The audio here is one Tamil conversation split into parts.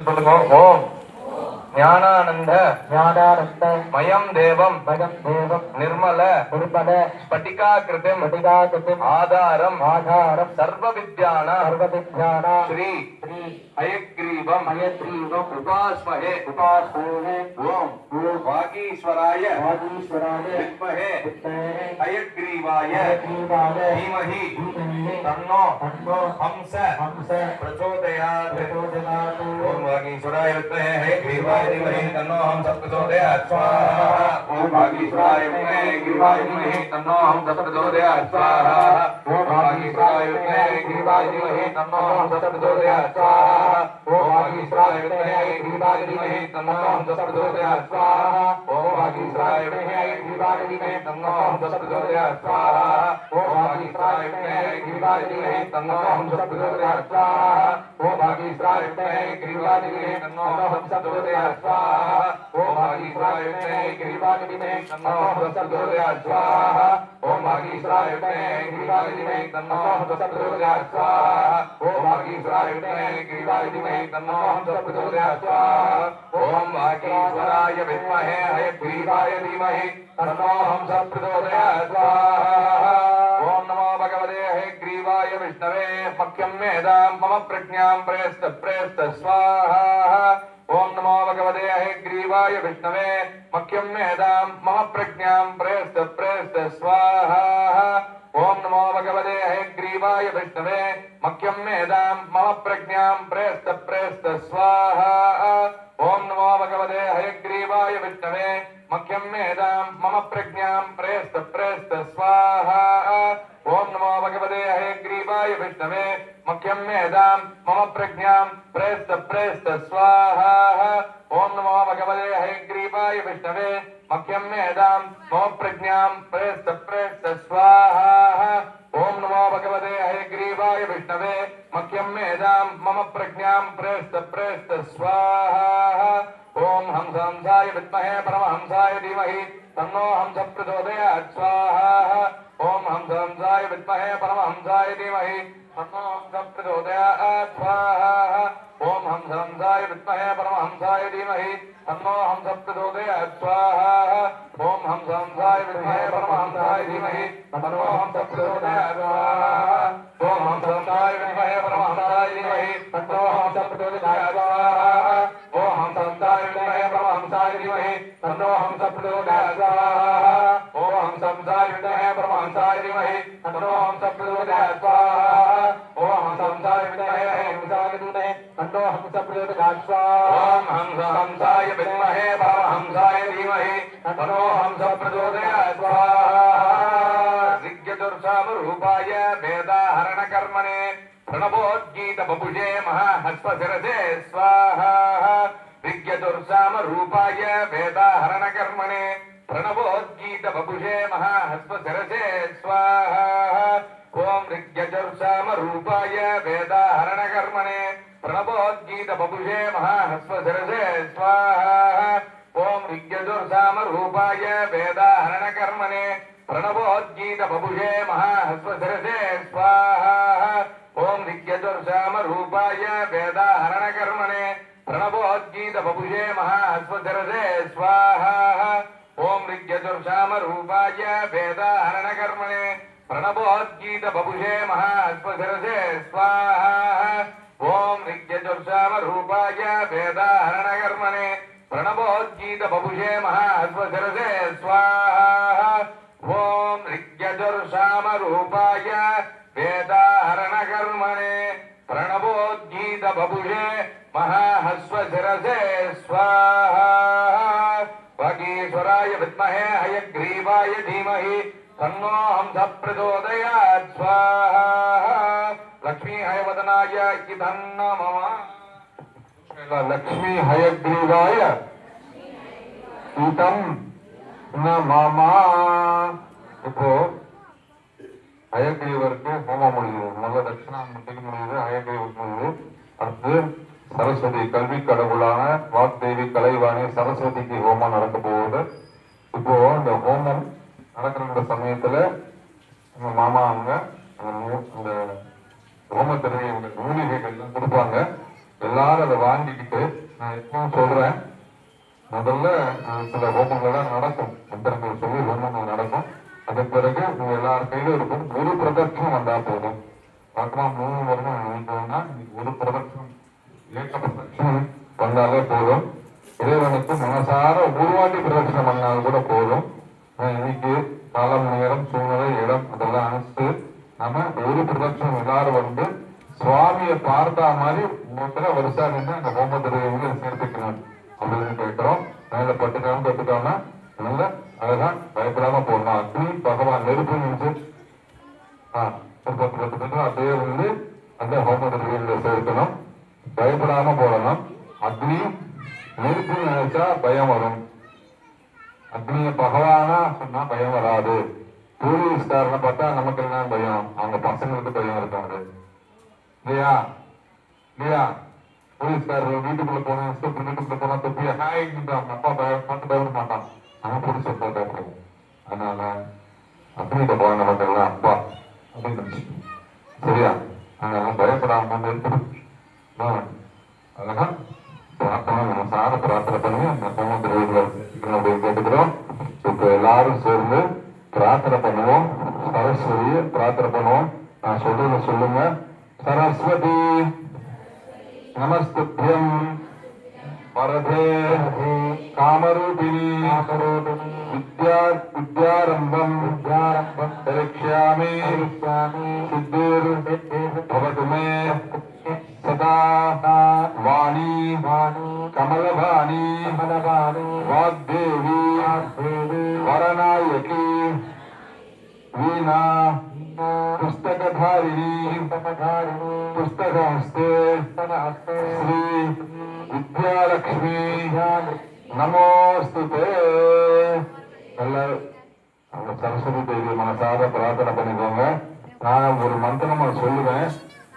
ओम ज्ञानानंद ज्ञानानंद मयम देवम निर्मल स्फटिकाकृतिम आधारम सर्व विद्यानां श्री हयग्रीवम उपास्महे ओम वागीश्वराय विद्महे हयग्रीवाय धीमहि तन्नो हंस प्रचोदयात्। ओम वागीश्वराय विद्महे हयग्रीवाय धीमहि तन्नो हंस प्रचोदयात् स्वाहा। ओम वागीश्वराय विद्महे हयग्रीवाय धीमहि तन्नो हंस प्रचोदयात् स्वाहा। ओम वागीश्वराय विद्महे हयग्रीवाय धीमहि तन्नो हंस प्रचोदयात् स्वाहा। ओम वागीश्वराय विद्महे हयग्रीवाय धीमहि तन्नो हंस प्रचोदयात् स्वाहा। ओम वागीश्वराय विद्महे हयग्रीवाय धीमहि तन्नो हंस प्रचोदयात् स्वाहा। ओम वागीश्वराय विद्महे हयग्रीवाय धीमहि तन्नो हंस प्रचोदयात् स्वाहा। ओम वागीश्वराय विद्महे हयग्रीवाय धीमहि तन्नो हंस प्रचोदयात् स्वाहा। ओम वागीश्वराय विद्महे हयग्रीवाय धीमहि तन्नो हंस प्रचोदयात् स्वाहा। ओम वागीश्वराय विद्महे हयग्रीवाय धीमहि तन्नो हंस प्रचोदयात् स्वाहा। ओम वागीश्वराय विद्महे हयग्रीवाय धीमहि तन्नो हंस प्रचोदयात् स्वाहा। ओम वागीश्वराय विद्महे हयग्रीवाय धीमहि तन्नो हंस प्रचोदयात् स्वाहा। ओम नमो भगवते हयग्रीवाय विष्णवे मह्यं मेधां मम प्रज्ञां प्रेस्त स्वाहा। ओम नमो भगवते हयग्रीवाय विष्णवे मह्यं मेधां मम प्रज्ञां प्रेस्त स्वाहा। ओम नमो भगवते हयग्रीवाय विष्णवे मह्यं मेधां मम प्रज्ञां प्रेस्त स्वाहा। ओम नमो भगवते हयग्रीवाय विष्णवे मह्यं मेधां मम प्रज्ञां प्रेस्त स्वाहा। ओम नमो भगवते हयग्रीवाय विष्णवे मह्यं मेधां मम प्रज्ञां प्रेस्त स्वाहा। ओम नमो भगवते हयग्रीवाय विष्णवे मह्यं मेधां मम प्रज्ञां प्रेस्त स्वाहा। ओम नमो भगवते हयग्रीवाय विष्णवे मह्यं मेधां मम प्रज्ञां प्रेस्त स्वाहा। ओम हंसाय विद्महे परमहंसाय धीमहि तन्नो हंस प्रचोदयात् स्वाहा। ओम हंसाय विद्महे परमहंसाय धीमहि तन्नो हंस प्रचोदयात् स्वाहा। ओम हंसाय विद्महे परमहंसाय धीमहि तन्नो हंस प्रचोदयात् स्वाहा। ओम हंसाय विद्महे परमहंसाय धीमहि तन्नो हंस प्रचोदयात् स्वाहा। ओम हंसाय विद्महे परमहंसाय धीमहि तन्नो हंस प्रचोदयात् स्वाहा। ओम हंसाय विद्महे परमहंसाय धीमहि तन्नो हंस प्रचोदयात् स्वाहा। ओम हंसाय विद्महे परमहंसाय धीमहि तन्नो हंस प्रचोदयात् स्वाहा। ओम हंसाय विद्महे हंसाय धीमहि तन्नो हंस प्रचोदयात् स्वाहा। ओम हंसाय विद्महे परमहंसाय धीमहि तन्नो हंस प्रचोदयात् स्वाहा। ऋग्यजुर्सामरूपाय वेदाहरणकर्मणे प्रणवोद्गीत बपुषे महाहस्वशिरसे स्वाहा। ऋग्यजुर्सामरूपाय वेदाहरणकर्मणे प्रणवोद्गीत बपुषे महाहस्वशिरसे स्वाहा। ओम ऋग्यजुर्सामरूपाय वेदाहरणकर्मणे प्रणवोद्गीत बपुषे महाहस्वशिरसे स्वाहा। ओम ऋग्यजुर्सामरूपाय वेदाहरणकर्मणे प्रणवोद्गीत बपुषे महाहस्वशिरसे स्वाहा। ओम ऋग्यजुर्सामरूपाय वेदाहरणकर्मणे प्रणवोद्गीत बपुषे महाहस्वशिरसे स्वाहा। ओम ऋग्यजुर्सामरूपाय वेदाहरणकर्मणे प्रणवोद्गीत बपुषे महाहस्वशिरसे स्वाहा। ओम ऋग्यजुर्सामरूपाय वेदाहरणकर्मणे प्रणवोद्गीत बपुषे महाहस्वशिरसे स्वाहा। ओम ऋग्यजुर्सामरूपाय वेदाहरणकर्मणे प्रणवोद्गीत बपुषे महाहस्वशिरसे स्वाहा। वागीश्वराय विद्महे हयग्रीवाय धीमहि तन्नो हंस प्रचोदयात् स्वाहा। लक्ष्मी हयवदनाय इदन्न मम लक्ष्मी हयग्रीवाय इदं न मम। இப்போ ஹயக்ரீவருக்கு ஹோமம் முடியுது, நல்ல தட்சிணாமூர்த்திக்கு முடியுது, ஹயக்ரீவருக்கு முடியுது. அடுத்து சரஸ்வதி கல்வி கடவுளான வாக்தேவி கலைவாணி சரஸ்வதிக்கு ஹோமம் நடக்க போகுது. இப்போ இந்த ஹோமம் நடக்கிற சமயத்துல எங்க மாமா அவங்க அந்த ஹோமத்திற்கு மூலிகைகள் எல்லாம் கொடுப்பாங்க. எல்லாரும் அதை வாங்கிக்கிட்டு நான் எப்பவும் சொல்றேன், முதல்ல சில ஹோமங்கள்லாம் நடக்கும், மந்திரங்கள் சொல்லி ஹோமங்கள் நடக்கும். அதன் பிறகு நீங்க எல்லார் கையிலும் இருக்கும் ஒரு பிரதட்சணம் வந்தா போதும். பார்க்கலாம் 3 வருடம் நினைக்கிறோம்னா ஒரு பிரதட்சணம் ஏக பிரதட்சணம் வந்தாலே போதும். இறைவனுக்கு மனசார உருவாட்டி பிரதட்சணம் பண்ணாலும் கூட போதும். இன்னைக்கு காலம், நேரம், சூழ்நிலை, இடம் அதெல்லாம் அனுப்பிச்சு நம்ம ஒரு பிரதட்சணம் எல்லாரும் வந்து சுவாமியை பார்த்தா மாதிரி மூத்துல வருஷா நின்று அந்த ஹோம திரவியங்களை சேர்த்துக்கணும் அப்படின்னு கேட்கிறோம். மேல பட்டுக்காம கட்டுக்காம நல்ல அழகான் பயப்படாம போடணும். அக்னி பகவான் நெருப்பு நினைச்சு 10 அப்படியே வந்து அந்த ஹோம திரவியங்களை சேர்க்கணும். பயப்படாம போடணும். அக்னி நெருப்பு நினைச்சா பயம் வரும். அக்னிய பகவானா சொன்னா பயம் வராது. போலீஸ்காரனை பார்த்தா நமக்கு என்ன பயம், அவங்க பசங்களுக்கு பயம் இருக்காது இல்லையா? இல்லையா? போலீஸ்காரர் வீட்டுக்குள்ள போனா வீட்டுக்குள்ள போனா தொப்பியா அவங்க அப்பா பார்த்து பயப்பட மாட்டான். நம்ம போலீஸ் பயப்படுவோம். அதனால அக்னிகிட்ட போன நமக்கு எல்லாம் அப்பா அப்படின்னு நினைச்சு சரியா? அதனால பயப்படாம அழகா பிரார்த்தனை மனசார பிரார்த்தனை பண்ணி அந்த ஹோம திரவியங்களை அப்படின்னு கேட்டுக்கிறோம். இப்ப எல்லாரும் சேர்ந்து பிரார்த்தனை பண்ணுவோம். சரஸ்வதியை பிரார்த்தனை பண்ணுவோம். நான் சொல்றத சொல்லுங்க. சரஸ்வதி நமஸ்துப்யம் வரதே காமரூபிணி வித்யாரம்பம் தரிக்ஷ்யாமி சித்திர் பவது மே சதா வாணி கமலவாணி வாக்தேவி வரநாயகி வீணா புஸ்தகதாரிணி புஸ்தகஹஸ்தே ஸ்ரீ வித்யாலக்ஷ்மி நமோஸ்துதே. எல்லாரும் அந்த சரஸ்வதி தேவி மனசார பிரார்த்தனை பண்ணிக்கோங்க. நான் ஒரு மந்திரம் சொல்லுவேன்.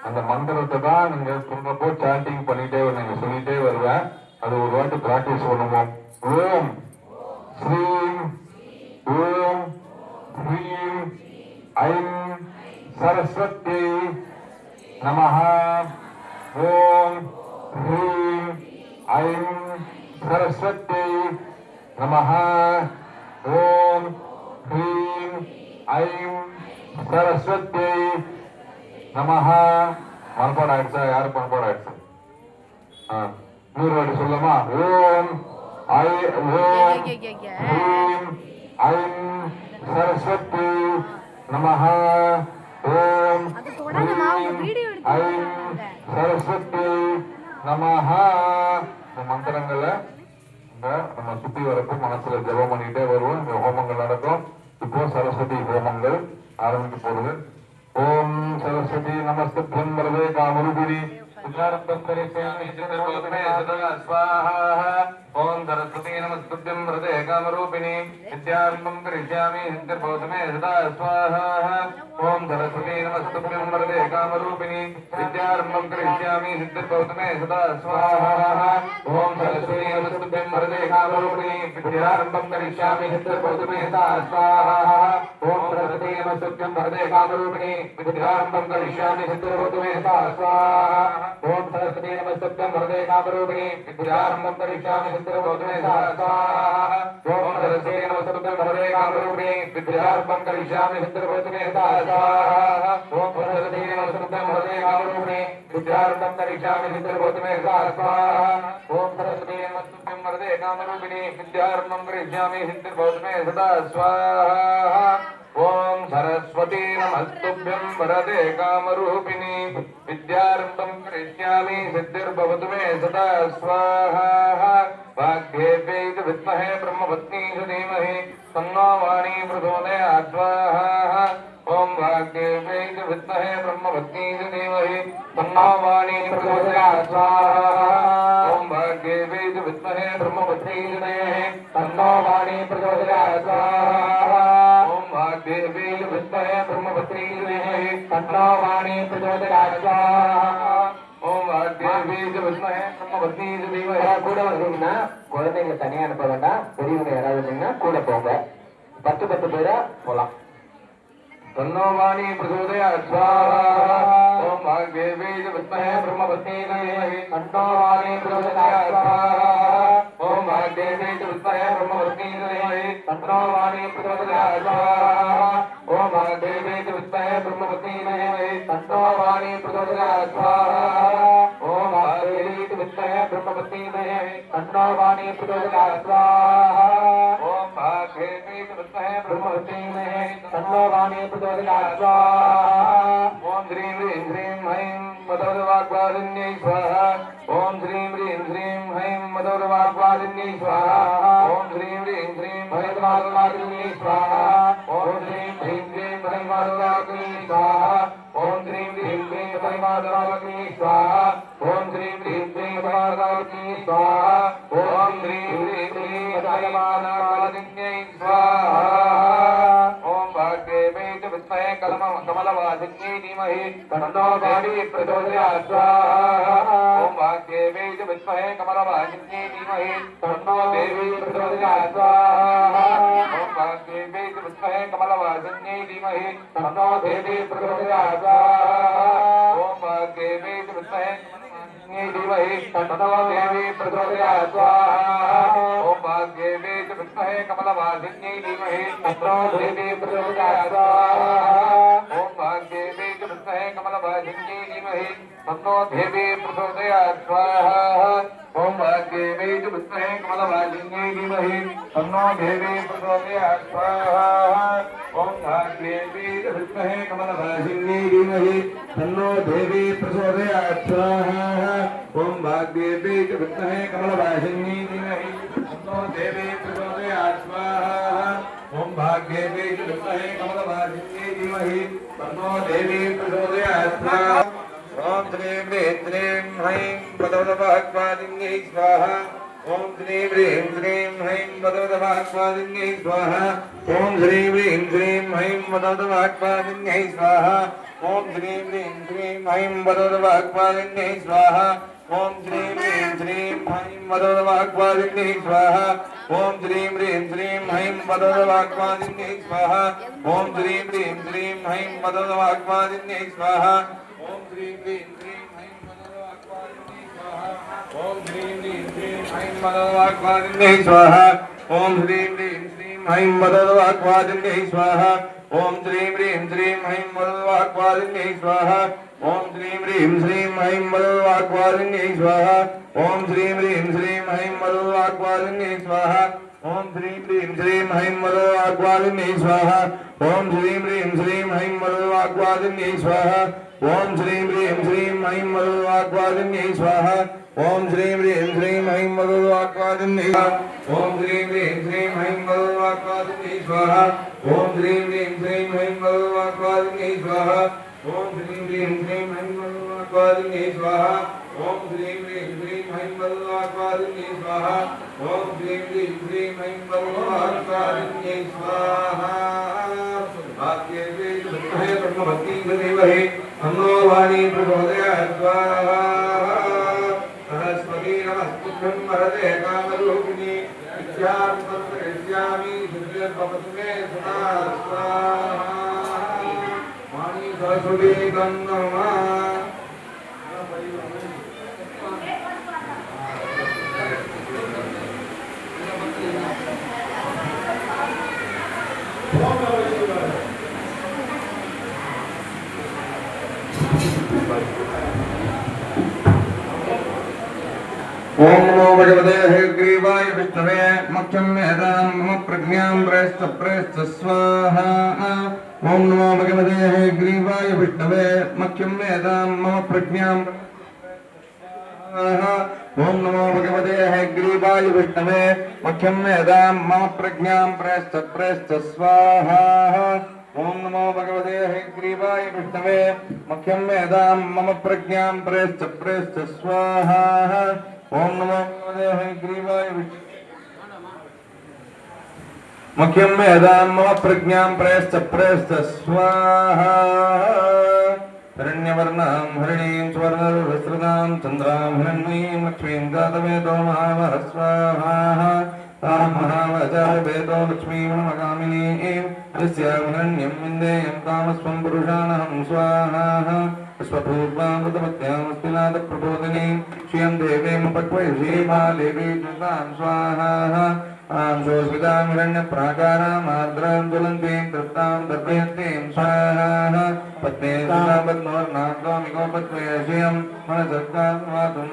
அந்த மந்திரத்தை தான் நீங்க சொல்றப்போ சாண்டிங் பண்ணிட்டே நீங்க சொல்லிட்டே வருவேன். அது ஒரு வாட்டி பிராக்டிஸ் பண்ணுவோம். ஓம் ஸ்ரீம் ஓம் ஹ்ரீம் ஐம் சரஸ்வதி நமஹ. ஓம் ஹ்ரீம் ஐம் சரஸ்வதி நமஹ. ஓம் ஹ்ரீம் ஐம் சரஸ்வதி நமஹ. மனப்பாடம் ஆயிடுச்சா? யாரு மனப்பாடம் ஆயிடுச்சு? 100 வாட்டி சொல்லலாமா? ஓம் ஓம் ஹ்ரீம் ஐம் சரஸ்வதி நமஹ. ஓம் ஹ்ரீம் ஐம் சரஸ்வதி நமஹ. இந்த மந்திரங்களை நம்ம சுத்தி வரப்போ மனசுல ஜபம் பண்ணிட்டே வருவோம். இந்த ஹோமங்கள் நடக்கும். இப்போ சரஸ்வதி ஹோமங்கள் ஆரம்பிக்க போறது. ஓம் சரஸ்வதி நமஸ்துப்யம் வரதே காமரூபிணி வித்யாரம்பம் தரிக்ஷ்யாமி ஸ்வாஹா. ஓம் சரஸ்வதி நமஸ்துப்யம் வரதே காமரூபிணி வித்யாரம்பம் கரிஷ்யாமி சித்திர்பவது மே சதா ஸ்வாஹா. ஓம் சரஸ்வதி நமஸ்துப்யம் வரதே காமரூபிணி வித்யாரம்பம் கரிஷ்யாமி சித்திர்பவது மே சதா ஸ்வாஹா. ஓம் சரஸ்வதி நமஸ்துப்யம் வரதே காமரூபிணி வித்யாரம்பம் கரிஷ்யாமி சித்திர்பவது மே சதா ஸ்வாஹா. ஓம் சரஸ்வதி நமஸ்துப்யம் வரதே காமரூபிணி வித்யாரம்பம் கரிஷ்யாமி சித்திர்பவது மே சதா ஸ்வாஹா. ஓம் சரஸ்வதி நமஸ்துப்யம் வரதே காமரூபிணி வித்யாரம்பம் கரிஷ்யாமி சித்திர்பவது மே சதா ஸ்வாஹா. ஓம் சரஸ்வதி நமஸ்துப்யம் வரதே காமரூபிணி வித்யாரம்பம் கரிஷ்யாமி சித்திர்பவது மே சதா ஸ்வாஹா. ஓம் சரஸ்வதி நமஸ்துப்யம் வரதே காமரூபிணி வித்யாரம்பம் கரிஷ்யாமி சித்திர்பவது மே சதா ஸ்வாஹா. ஓம் சரஸ்வதி நமஸ்துப்யம் வரதே காமரூபிணி வித்யாரம்பம் கரிஷ்யாமி சித்திர்பவது மே சதா ஸ்வாஹா. ஓம் சரஸ்வதி நமஸ்துப்யம் வரதே காமரூபிணி வித்யாரம்பம் கரிஷ்யாமி சித்திர்பவது மே சதா ஸ்வாஹா. வாக்தேவ்யை வித்மஹே பிரம்மபத்னீ தீமஹி தன்னோ வாணி பிரச்சோதயாத் ஸ்வாஹா. ஓம் வாக்தேவ்யை வித்மஹே பிரம்மபத்னீ தீமஹி தன்னோ வாணி பிரச்சோதயாத் ஸ்வாஹா. ஓம் வாக்தேவ்யை வித்மஹே பிரம்மபத்னீ தீமஹி தன்னோ வாணி பிரச்சோதயாத் ஸ்வாஹா. ஓம் வாக்தேவ்யை வித்மஹே பிரம்மபத்னீ தீமஹி தன்னோ வாணி பிரச்சோதயாத் ஸ்வாஹா. ஓம் வாக்தேவ்யை வித்மஹே பிரம்மபத்னீ தீமஹி. கூட வந்தீங்கன்னா குழந்தைங்களை தனியா அனுப்ப வேண்டாம். பெரியவங்க யாராவது இருந்தீங்கன்னா கூட போங்க. 10 பேரா போலாம். तन्नो वाणी प्रचोदयात् स्वाहा ओम वाग्देवी च विद्महे ब्रह्मवती धीमहि तन्नो वाणी प्रचोदयात् स्वाहा ओम वाग्देवी च विद्महे ब्रह्मवती धीमहि तन्नो वाणी प्रचोदयात् स्वाहा ओम वाग्देवी च विद्महे ब्रह्मवती धीमहि तन्नो वाणी प्रचोदयात् स्वाहा ओम वाग्देवी च विद्महे ब्रह्मवती धीमहि तन्नो वाणी प्रचोदयात् स्वाहा ओम वाग्देवी च विद्महे ब्रह्मवती धीमहि तन्नो वाणी प्रचोदयात् स्वाहा ओम श्रीं ह्रीं श्रीं ऐं मदोदवाग्वादिन्यै स्वाहा ओम श्रीं ह्रीं श्रीं ऐं मदोदवाग्वादिन्यै स्वाहा ओम श्रीं ह्रीं श्रीं मदोदवाग्वादिन्यै स्वाहा ओम श्रीं ह्रीं श्रीं मदोदवाग्वादिन्यै स्वाहा ओम श्रीं ह्रीं श्रीं मदोदवाग्वादिन्यै स्वाहा ओम श्रीं ह्रीं श्रीं मदोदवाग्वादिन्यै स्वाहा ओम श्रीं ह्रीं श्रीं मदोदवाग्वादिन्यै स्वाहा ओम वाग्देवी च विद्महे कमलवासिन्यै धीमहि तन्नो देवी प्रचोदयात् स्वाहा ओम वाग्देवी च विद्महे कमलवासिन्यै धीमहि तन्नो देवी प्रचोदयात् स्वाहा ओम वाग्देवी च विद्महे कमलवासिन्यै धीमहि तन्नो देवी प्रचोदयात् स्वाहा ओम वाग्देवी च विद्महे धीमहि तन्नो देवी प्रचोदयात् स्वाहा ओम वाग्देवी च विद्महे कमलवासिन्यै धीमहि तन्नो देवी प्रचोदयात् स्वाहा ओम वाग्देवी च विद्महे कमलवासिन्यै धीमहि तन्नो देवी प्रचोदयात् स्वाहा ओम वाग्देवी च विद्महे कमलवासिन्यै धीमहि तन्नो देवी प्रचोदयात् स्वाहा ओम वाग्देवी च विद्महे कमलवासिन्यै धीमहि तन्नो देवी प्रचोदयात् स्वाहा ओम वाग्देवी च विद्महे कमलवासिन्यै धीमहि तन्नो देवी प्रचोदयात् स्वाहा ओम भाग्येवी च विद्महे कमलवासिन्यै धीमहि तन्नो देवी प्रचोदयात् स्वाहा ओम श्रीं ह्रीं श्रीं ऐं मदोदवाग्वादिन्यै स्वाहा ओम श्रीं ह्रीं श्रीं ऐं मदोदवाग्वादिन्यै स्वाहा ओम श्रीं ह्रीं श्रीं ऐं मदोदवाग्वादिन्यै स्वाहा ओम श्रीं ह्रीं श्रीं ऐं मदोदवाग्वादिन्यै स्वाहा ओम श्रीं ह्रीं श्रीं ऐं मदोदवाग्वादिन्यै स्वाहा ओम श्रीं ह्रीं श्रीं ऐं मदोदवाग्वादिन्यै स्वाहा ओम श्रीं ह्रीं श्रीं ऐं मदोदवाग्वादिन्यै स्वाहा ओम श्रीं ह्रीं श्रीं ऐं मदोदवाग्वादिन्यै स्वाहा ओम श्रीं ह्रीं श्रीं ऐं मदोदवाग्वादिन्यै स्वाहा ओम श्रीं ह्रीं श्रीं ऐं मदोदवाग्वादिन्यै स्वाहा ओम श्रीं ह्रीं श्रीं ऐं मदोदवाग्वादिन्यै स्वाहा ओम श्रीं ह्रीं श्रीं ऐं मदोदवाग्वादिन्यै स्वाहा ओम श्रीं ह्रीं श्रीं ऐं मदोदवाग्वादिन्यै स्वाहा ओम श्रीं ह्रीं श्रीं ऐं मदोदवाग्वादिन्यै स्वाहा ओम श्रीं ह्रीं श्रीं ऐं मदोदवाग्वादिन्यै स्वाहा ओम श्रीं ह्रीं श्रीं ऐं मदोदवाग्वादिन्यै स्वाहा ओम श्रीं ह्रीं श्रीं ऐं मदोदवाग्वादिन्यै स्वाहा ओम श्रीं ह्रीं श्रीं ऐं मदोदवाग्वादिन्यै स्वाहा ओम श्रीं ह्रीं श्रीं ऐं मदोदवाग्वादिन्यै स्वाहा ओम श्रीं ह्रीं श्रीं ऐं मदोदवाग्वादिन्यै स्वाहा ओम श्रीं ह्रीं श्रीं ऐं मदोदवाग्वादिन्यै स्वाहा ओम श्रीं ह्रीं श्रीं ऐं मदोदवाग्वादिन्यै स्वाहा भाग्येवी च विद्महे ब्रह्मवती धीमहि तन्नो वाणी प्रचोदयात् स्वाहा सरस्वती नमस्तुभ्यं वरदे कामरूपिणी विद्यां तन्त्रयिष्यामि सिद्धिर्भवतु मे सदा स्वाहा वाणी सरस्वती तन्नमः ओम नमो भगवते हयग्रीवाय विष्णवे मख्यं मेधां मम प्रज्ञां प्रेष्ठ स्वाहा ओम नमो भगवते हयग्रीवाय विष्णवे मख्यं मेधां मम प्रज्ञां ओम नमो भगवते हयग्रीवाय विष्णवे मख्यं मेधां मम प्रज्ञां प्रेष्ठ स्वाहा ओम नमो भगवते हयग्रीवाय विष्णवे मख्यं मेधां मम प्रज्ञां प्रेष्ठ स्वाहा ओम नमो भगवते हयग्रीवाय मख्यं मेधां मम प्रज्ञां प्रेष्ठ स्वाहा हिरण्यवर्णां हरिणीं सुवर्णरसृतां चन्द्रां हिरण्मयीं लक्ष्मीं जातवेदो महामः स्वाहा तां महावचाय वेदो लक्ष्मीमकामिनीं यस्याभिरण्यं विन्देयं कामस्वं पुरुषाणहं स्वाहा स्वपूर्वामृतमत्यामस्तिनाथप्रबोधिनीं श्रियं देवीं पक्वैषीमादेवी दुर्गां स्वाहा आं शोषितामिरण्यप्राकारामार्द्रां ज्वलन्तीं तृप्तां दर्पयन्तीं स्वाहा पद्मे पद्मोर्नाथोमिको पद्मयश्रियं मनसत्कां मातुं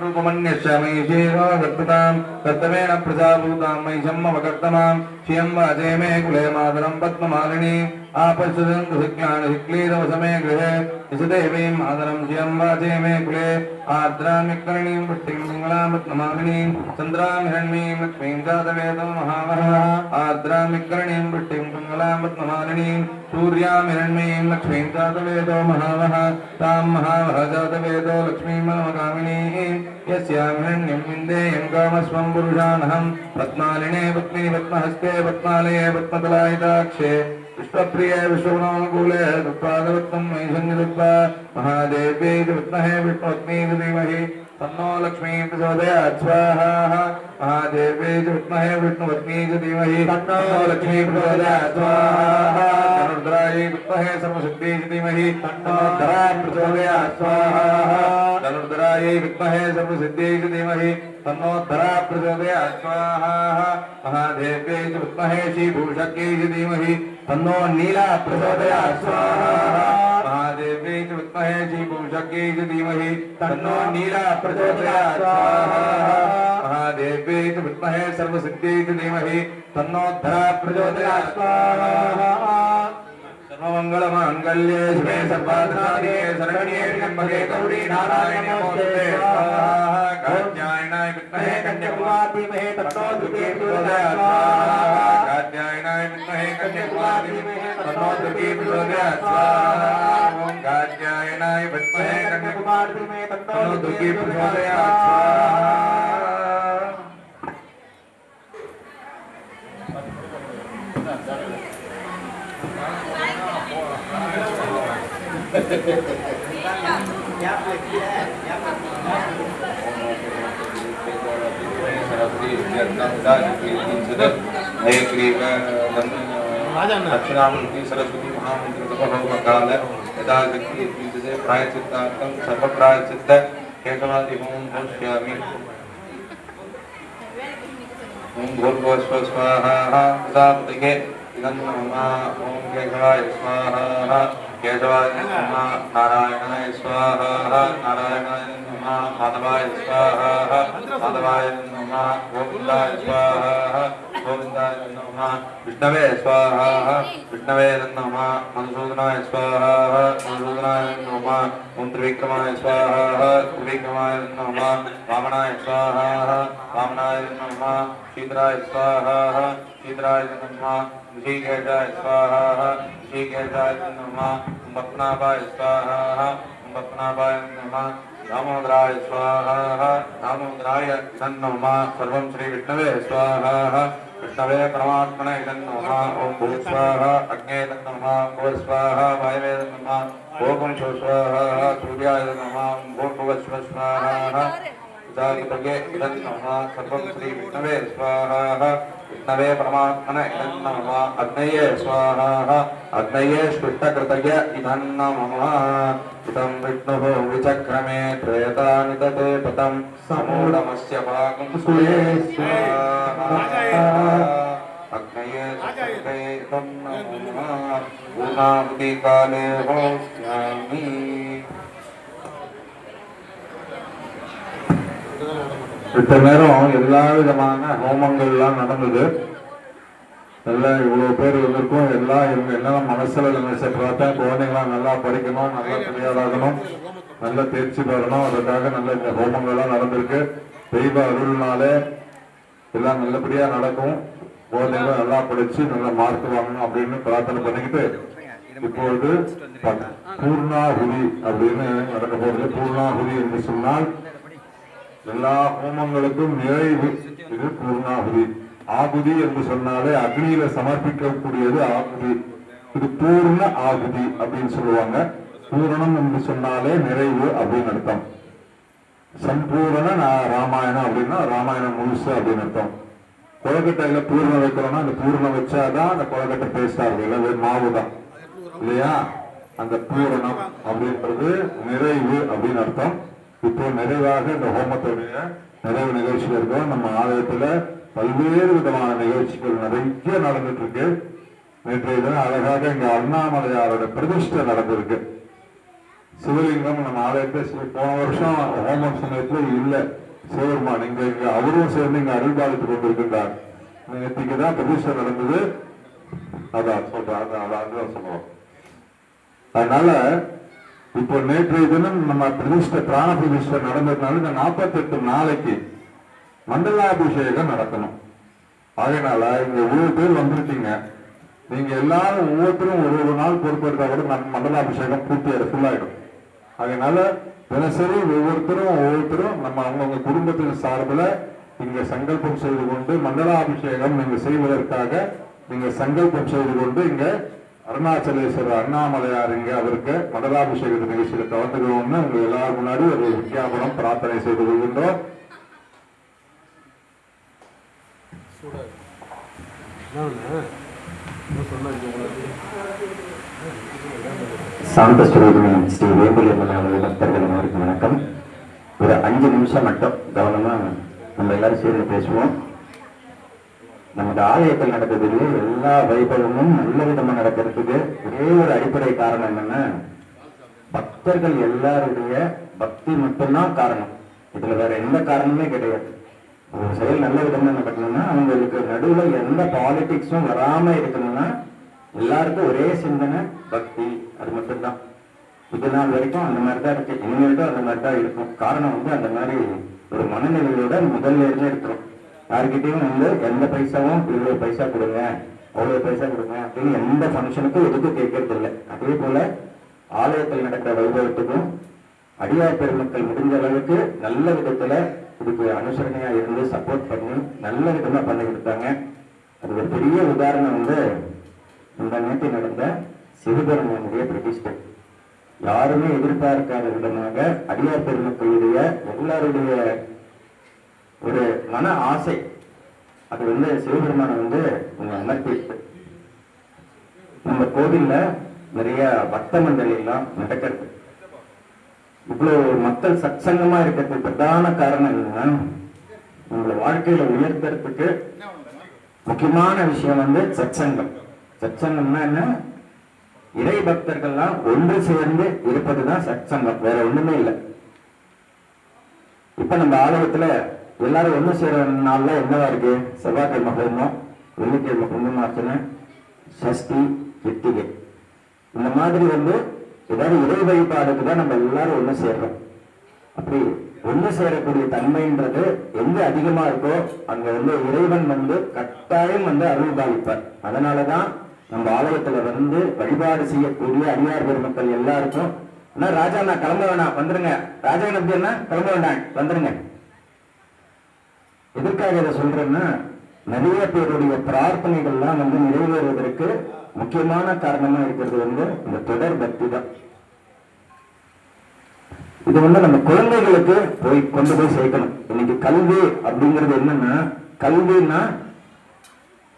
रूपमन्यश्यामैषेरो गर्भतां कर्तमेन प्रजाभूतां महिषम्मवकर्तमां श्रियं वाजे मे कुले मातरं पद्ममालिनीम् आपश्यदन्तुज्ञानशिक्लीरवसमे गृहे यशदेवीं मातरं श्रियं वाजे मे कुले आर्द्राम्यकर्णीं पुष्टिं मङ्गलां पद्ममालिनीं चन्द्रां हिरण्मीं लक्ष्मीं जातवेदो महावरः आर्द्राम्यकर्णीं पुष्टिं मङ्गलां पद्ममालिनीं सूर्यां हिरण्मीं लक्ष्मीं जातवेदो महावः तां महावः जातवेदो लक्ष्मीं मनमकामिनीं यस्यां हिरण्यं विन्देयं कामस्वं पुरुषाणहं पद्मालिने पद्मिनि पद्महस्ते पद्मालये पद्मतलायिताक्षे विश्वप्रिय विश्वगुणानुकूले तत्पादवत्तं मयिषन्निरुत्वा महादेव्यै विद्महे विष्णुपत्नी धीमहि तन्नो लक्ष्मी प्रचोदयात् स्वाहा महादेव्यै विद्महे विष्णुपत्नी धीमहि तन्नो लक्ष्मी प्रचोदयात् स्वाहा धनुर्धरायै विद्महे सर्वशक्त्यै धीमहि तन्नो धरा प्रचोदयात् स्वाहा धनुर्धरायै विद्महे सर्वसिद्ध्यै धीमहि तन्नो धरा प्रचोदयात् स्वाहा महादेव्यै विद्महे श्रीभूषक्यै धीमहि तन्नो नीला प्रचोदयात् स्वाहा महादेव्यै विद्महे श्रीभूषक्यै धीमहि तन्नो नीला प्रचोदयात् स्वाहा महादेव्यै विद्महे सर्वसिद्ध्यै धीमहि तन्नो धरा प्रचोदयात् स्वाहा सर्वमङ्गलमाङ्गल्ये शिवे सर्वार्थसाधिके शरण्ये त्र्यम्बके गौरी नारायणे नमोस्तुते स्वाहा कात्यायनाय विद्महे कन्याकुमारी धीमहि तन्नो दुर्गे प्रचोदयात् स्वाहा कात्यायनाय विद्महे कन्याकुमारी धीमहि तन्नो दुर्गे प्रचोदयात् स्वाहा ओम कात्यायनाय विद्महे कन्याकुमारी धीमहि तन्नो दुर्गे प्रचोदयात् स्वाहा दक्षिणामूर्ति सरस्वती महामंत्र तपोकाल यदा शक्ति से प्रायश्चित्तार्थं सर्व प्रायश्चित्त केशवादि होम घोषयामि ओम भूर्भुवस्व स्वाहा प्रजापतये इदं नमः ओम केशवाय स्वाहा केशवाय नमः नारायणाय स्वाहा नारायणाय नमः माधवाय स्वाहा माधवाय नमः गोविन्दाय स्वाहा गोविन्दाय नमः विष्णवे स्वाहा विष्णवे नमः मधुसूदनाय स्वाहा मधुसूदनाय नमः ओम त्रिविक्रमाय स्वाहा त्रिविक्रमाय नमः वामनाय स्वाहा वामनाय नमः शीतराय स्वाहा शीतराय नमः ऋषिकेशाय स्वाहा ऋषिकेशाय नमः पद्मनाभाय स्वाहा पद्मनाभाय नमः दामोदराय स्वाहा दामोदराय नमः सर्वं श्री विष्णवे स्वाहा विष्णवे परमात्मने नमः ओम भूः स्वाहा अग्ने नमः भूः स्वाहा वायवे नमः ओम स्वाहा सूर्याय नमः भूर्भुवस्व स्वाहा जागृतये नमः सर्वं श्री विष्णवे स्वाहा विष्णवे परमात्मने नमः अग्नये स्वाहा अग्नये स्पृष्टकृतये इदं नमः इदं विष्णुः विचक्रमे त्रेतानि तते पतं समूढमस्य भागं सुये स्वाहा अग्नये स्पृष्टे इदं नमः पूर्णाहुतिकाले होस्यामि இத்த நேரம் எல்லா விதமான ஹோமங்கள்லாம் நடந்தது. எல்லாம் இவ்வளவு பேர் வந்திருக்கும். எல்லாம் இவங்க எல்லாம் மனசுல நினைச்ச பார்த்தா குழந்தைங்களாம் நல்லா படிக்கணும், நல்லா விளையாடணும், நல்லா தேர்ச்சி பெறணும். அதுக்காக நல்ல இந்த ஹோமங்கள்லாம் நடந்திருக்கு. தெய்வ அருள்னாலே எல்லாம் நல்லபடியா நடக்கும். குழந்தைங்களும் நல்லா படிச்சு நல்ல மார்க் வாங்கணும் அப்படின்னு பிரார்த்தனை பண்ணிக்கிட்டு இப்பொழுது பூர்ணாகுதி அப்படின்னு நடக்க போறது. பூர்ணாகுதி என்று சொன்னால் எல்லா ஹோமங்களுக்கும் நிறைவு. இது பூர்ணாகுதி. ஆகுதி என்று சொன்னாலே அக்னியில சமர்ப்பிக்கக்கூடியது ஆகுதி. இது பூர்ண ஆகுதி அப்படின்னு சொல்லுவாங்க. பூரணம் என்று சொன்னாலே நிறைவு அப்படின்னு அர்த்தம். சம்பூரண ராமாயணம் அப்படின்னா ராமாயணம் முழுசு அப்படின்னு அர்த்தம். கொலக்கட்டையில பூர்ணம் வைக்கிறோம்னா அந்த பூர்ணம் வச்சாதான் அந்த கொலக்கட்டை பேஸ்டா இருக்கும், இல்லை மாவு தான் இல்லையா. அந்த பூரணம் அப்படின்றது நிறைவு அப்படின்னு அர்த்தம். இப்போ நிறைவாக இந்த ஹோமத்துடைய நிறைவு நிகழ்ச்சிகள் இருக்கும். நம்ம ஆலயத்துல பல்வேறு விதமான நிகழ்ச்சிகள் நிறைய நடந்துட்டு இருக்கு. நேற்றைய தினம் அழகாக இங்க அண்ணாமலையாரோட பிரதிஷ்டை நடந்திருக்கு. சிவலிங்கம் நம்ம ஆலயத்தை போன வருஷம் ஹோமம் சமயத்துல இல்ல சிவபெருமான் இங்க அவரும் சேர்ந்து இங்க அருள்பாலித்துக் கொண்டிருக்கின்றார். நேற்றுக்கு தான் பிரதிஷ்டை நடந்தது. அதான் சொல்றேன், அதான் சொல்லுவோம். அதனால இப்போ நேற்றைய தினம் நம்ம பிரதிஷ்டை பிராண பிரதிஷ்டை நடந்ததுனால இந்த 48 நாளைக்கு மண்டலாபிஷேகம் நடக்கணும். அதனால இங்க 100 பேர் வந்திருக்கீங்க. நீங்க எல்லாரும் ஒவ்வொருத்தரும் ஒரு நாள் பொறுப்பெடுத்தா கூட மண்டலாபிஷேகம் பூர்த்தி ஃபுல் ஆயிடும். அதனால தினசரி ஒவ்வொருத்தரும் நம்ம அவங்கவுங்க குடும்பத்தின் சார்பில் இங்க சங்கல்பம் செய்து கொண்டு மண்டலாபிஷேகம் நீங்க செய்வதற்காக நீங்க சங்கல்பம் செய்து கொண்டு இங்க அருணாச்சலேஸ்வரர் அண்ணாமலையார் இங்க அவருக்கு மண்டலாபிஷேக நிகழ்ச்சியில கலந்துக்கணும்னு உங்க எல்லாரும் முன்னாடி ஒரு விஞ்ஞாபனம் பிரார்த்தனை செய்து கொள்கின்றோம். சாந்த ஸ்வரூபிணி ஸ்ரீ வேம்புலியம்மன் அவர்கள் பக்தர்கள் அனைவருக்கும் வணக்கம். ஒரு 5 நிமிஷம் மட்டும் கவனமா நம்ம எல்லாரும் சேர்ந்து பேசுவோம். நமது ஆலயத்தில் நடக்கிறதுக்கு எல்லா வைபவமும் நல்ல விதமா நடக்கிறதுக்கு ஒரே ஒரு அடிப்படை காரணம் என்னன்னா பக்தர்கள் எல்லாருடைய பக்தி மட்டும்தான் காரணம். இதுல வேற எந்த காரணமே கிடையாது. ஒரு செயல் நல்ல விதமா நடக்கணும்னா அவங்களுக்கு நடுவில் எந்த பாலிடிக்ஸும் வராம இருக்கணும்னா எல்லாருக்கும் ஒரே சிந்தனை பக்தி, அது மட்டும்தான். இது நாள் வரைக்கும் அந்த மாதிரி தான் இருக்கு, இனிமேல்தான் அந்த மாதிரி தான் இருக்கும். காரணம் அந்த மாதிரி ஒரு மனநிலையோட முதல்ல இருந்தே இருக்கிறோம். யார்கிட்டையும் எந்த பைசாவும் இவ்வளவு பைசா கொடுங்க அவ்வளவு பைசா கொடுங்க அப்படின்னு எந்த ஃபங்க்ஷனுக்கும் எதுக்கும் கேட்கறது இல்லை. அதே போல ஆலயத்தில் நடக்கிற வைபவத்துக்கும் அடியார் பெருமக்கள் முடிஞ்ச அளவுக்கு நல்ல விதத்துல இதுக்கு அனுசரணையா இருந்து சப்போர்ட் பண்ணி நல்ல விதமா பண்ணி கொடுத்தாங்க. அது ஒரு பெரிய உதாரணம் இந்த நேற்று நடந்த சிவபெருமானுடைய பிரதிஷ்டை. யாருமே எதிர்பார்க்காத விதமாக அடியார் பெருமக்களுடைய எல்லாருடைய ஒரு மன ஆசை அது சிவபெருமானை அமர்த்திட்டு நம்ம கோவில்ல நிறைய பக்த மண்டலி எல்லாம் நடக்கிறது. இவ்வளவு மக்கள் சத்சங்கமா இருக்கிறதுக்கு பிரதான காரணம் என்னன்னா உங்களை வாழ்க்கையில உயர்த்துறதுக்கு முக்கியமான விஷயம் சத்சங்கம். சத்சங்கம்னா என்ன? இறை பக்தர்கள்லாம் ஒன்று சேர்ந்து இருப்பதுதான் சத்சங்கம், வேற ஒண்ணுமே இல்லை. இப்ப நம்ம ஆலயத்துல எல்லாரும் ஒண்ணு சேர நாள்ல என்னவா இருக்கு? செவ்வாய்க்கிழமை ஹோமம், வெள்ளிக்கிழமை குங்குமார்ச்சனை, சஷ்டி, கிருத்திகை. இந்த மாதிரி ஏதாவது இறை வழிபாடுக்கு தான் நம்ம எல்லாரும் ஒண்ணு சேர்றோம். அப்படி ஒண்ணு சேரக்கூடிய தன்மைன்றது எங்க அதிகமா இருக்கோ அங்க இறைவன் கட்டாயம் அருள் பாலிப்பார். அதனாலதான் நம்ம ஆலயத்துல வழிபாடு செய்யக்கூடிய அடியார் பெருமக்கள் எல்லாருக்கும் ராஜா நான் கிளம்ப வேணாம் வந்துருங்க, ராஜா எப்படின்னா கிளம்ப வேண்டாம் வந்துருங்க. எதற்காக இதை சொல்றேன்னா நிறைய பேருடைய பிரார்த்தனைகள்லாம் நிறைவேறுவதற்கு முக்கியமான காரணமா இருக்கிறது இந்த தொடர் பக்தி தான். இது நம்ம குழந்தைகளுக்கு கொண்டு போய் சேர்க்கணும். இன்னைக்கு கல்வி அப்படிங்கிறது என்னன்னா, கல்வின்னா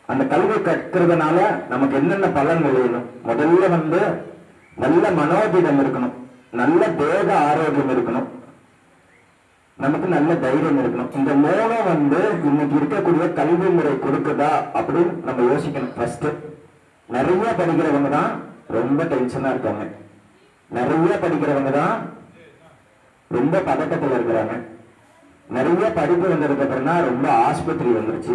அந்த கல்வி கற்கிறதுனால நமக்கு என்னென்ன பலன் விளையணும்? முதல்ல நல்ல மனோதிடம் இருக்கணும், நல்ல தேக ஆரோக்கியம் இருக்கணும், நமக்கு நல்ல தைரியம் இருக்கணும். இந்த மூணும் இன்னைக்கு இருக்கக்கூடிய கல்வி முறை கொடுக்குதா அப்படின்னு நம்ம யோசிக்கணும். ஃபர்ஸ்ட் நிறைய படிக்கிறவங்க தான் ரொம்ப டென்ஷனா இருக்காங்க, நிறைய படிக்கிறவங்க தான் ரொம்ப பதட்டத்தில் இருக்கிறாங்க. நிறைய படிப்பு வந்ததுக்கு அப்புறம்னா ரொம்ப ஆஸ்பத்திரி வந்துருச்சு,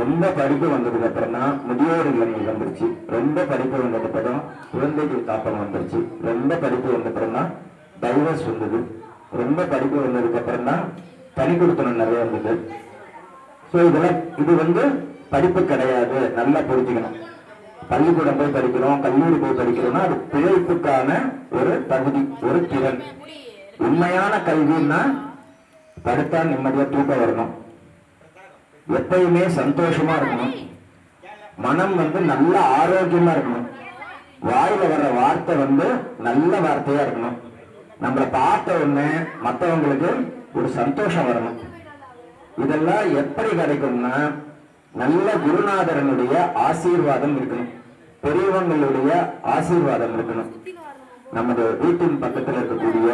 ரொம்ப படிப்பு வந்ததுக்கு அப்புறம்னா முதியோர் இல்லங்கள் வந்துருச்சு, ரொம்ப படிப்பு வந்ததுக்கு அப்புறம் குழந்தைகள் காப்பம் வந்துருச்சு, ரொம்ப படிப்பு வந்த அப்புறம்னா டைவர்ஸ் வந்தது, ரொம்ப படிப்பு வந்ததுக்கு அப்புறம் தான் தனி கொடுத்தனம் நிறைய வந்தது. ஸோ இதெல்லாம் இது படிப்பு கிடையாது, நல்லா புரிஞ்சுக்கணும். பள்ளிக்கூடம் போய் படிக்கிறோம், கல்லூரி போய் படிக்கிறோம்னா அது பிழைப்புக்கான ஒரு தகுதி, ஒரு திறன். உண்மையான கல்வின்னா படித்தா நிம்மதியா தூக்கம் வரணும், எப்பயுமே சந்தோஷமா இருக்கணும், மனம் நல்ல ஆரோக்கியமா இருக்கணும், வாயில வர்ற வார்த்தை நல்ல வார்த்தையா இருக்கணும். நம்மளை பார்த்த உடனே மற்றவங்களுக்கு ஒரு சந்தோஷம் வரணும். இதெல்லாம் எப்படி கிடைக்கும்னா நல்ல குருநாதரனுடைய ஆசீர்வாதம் இருக்கணும், பெரியவங்களுடைய ஆசீர்வாதம் இருக்கணும். நமது வீட்டின் பக்கத்தில் இருக்கக்கூடிய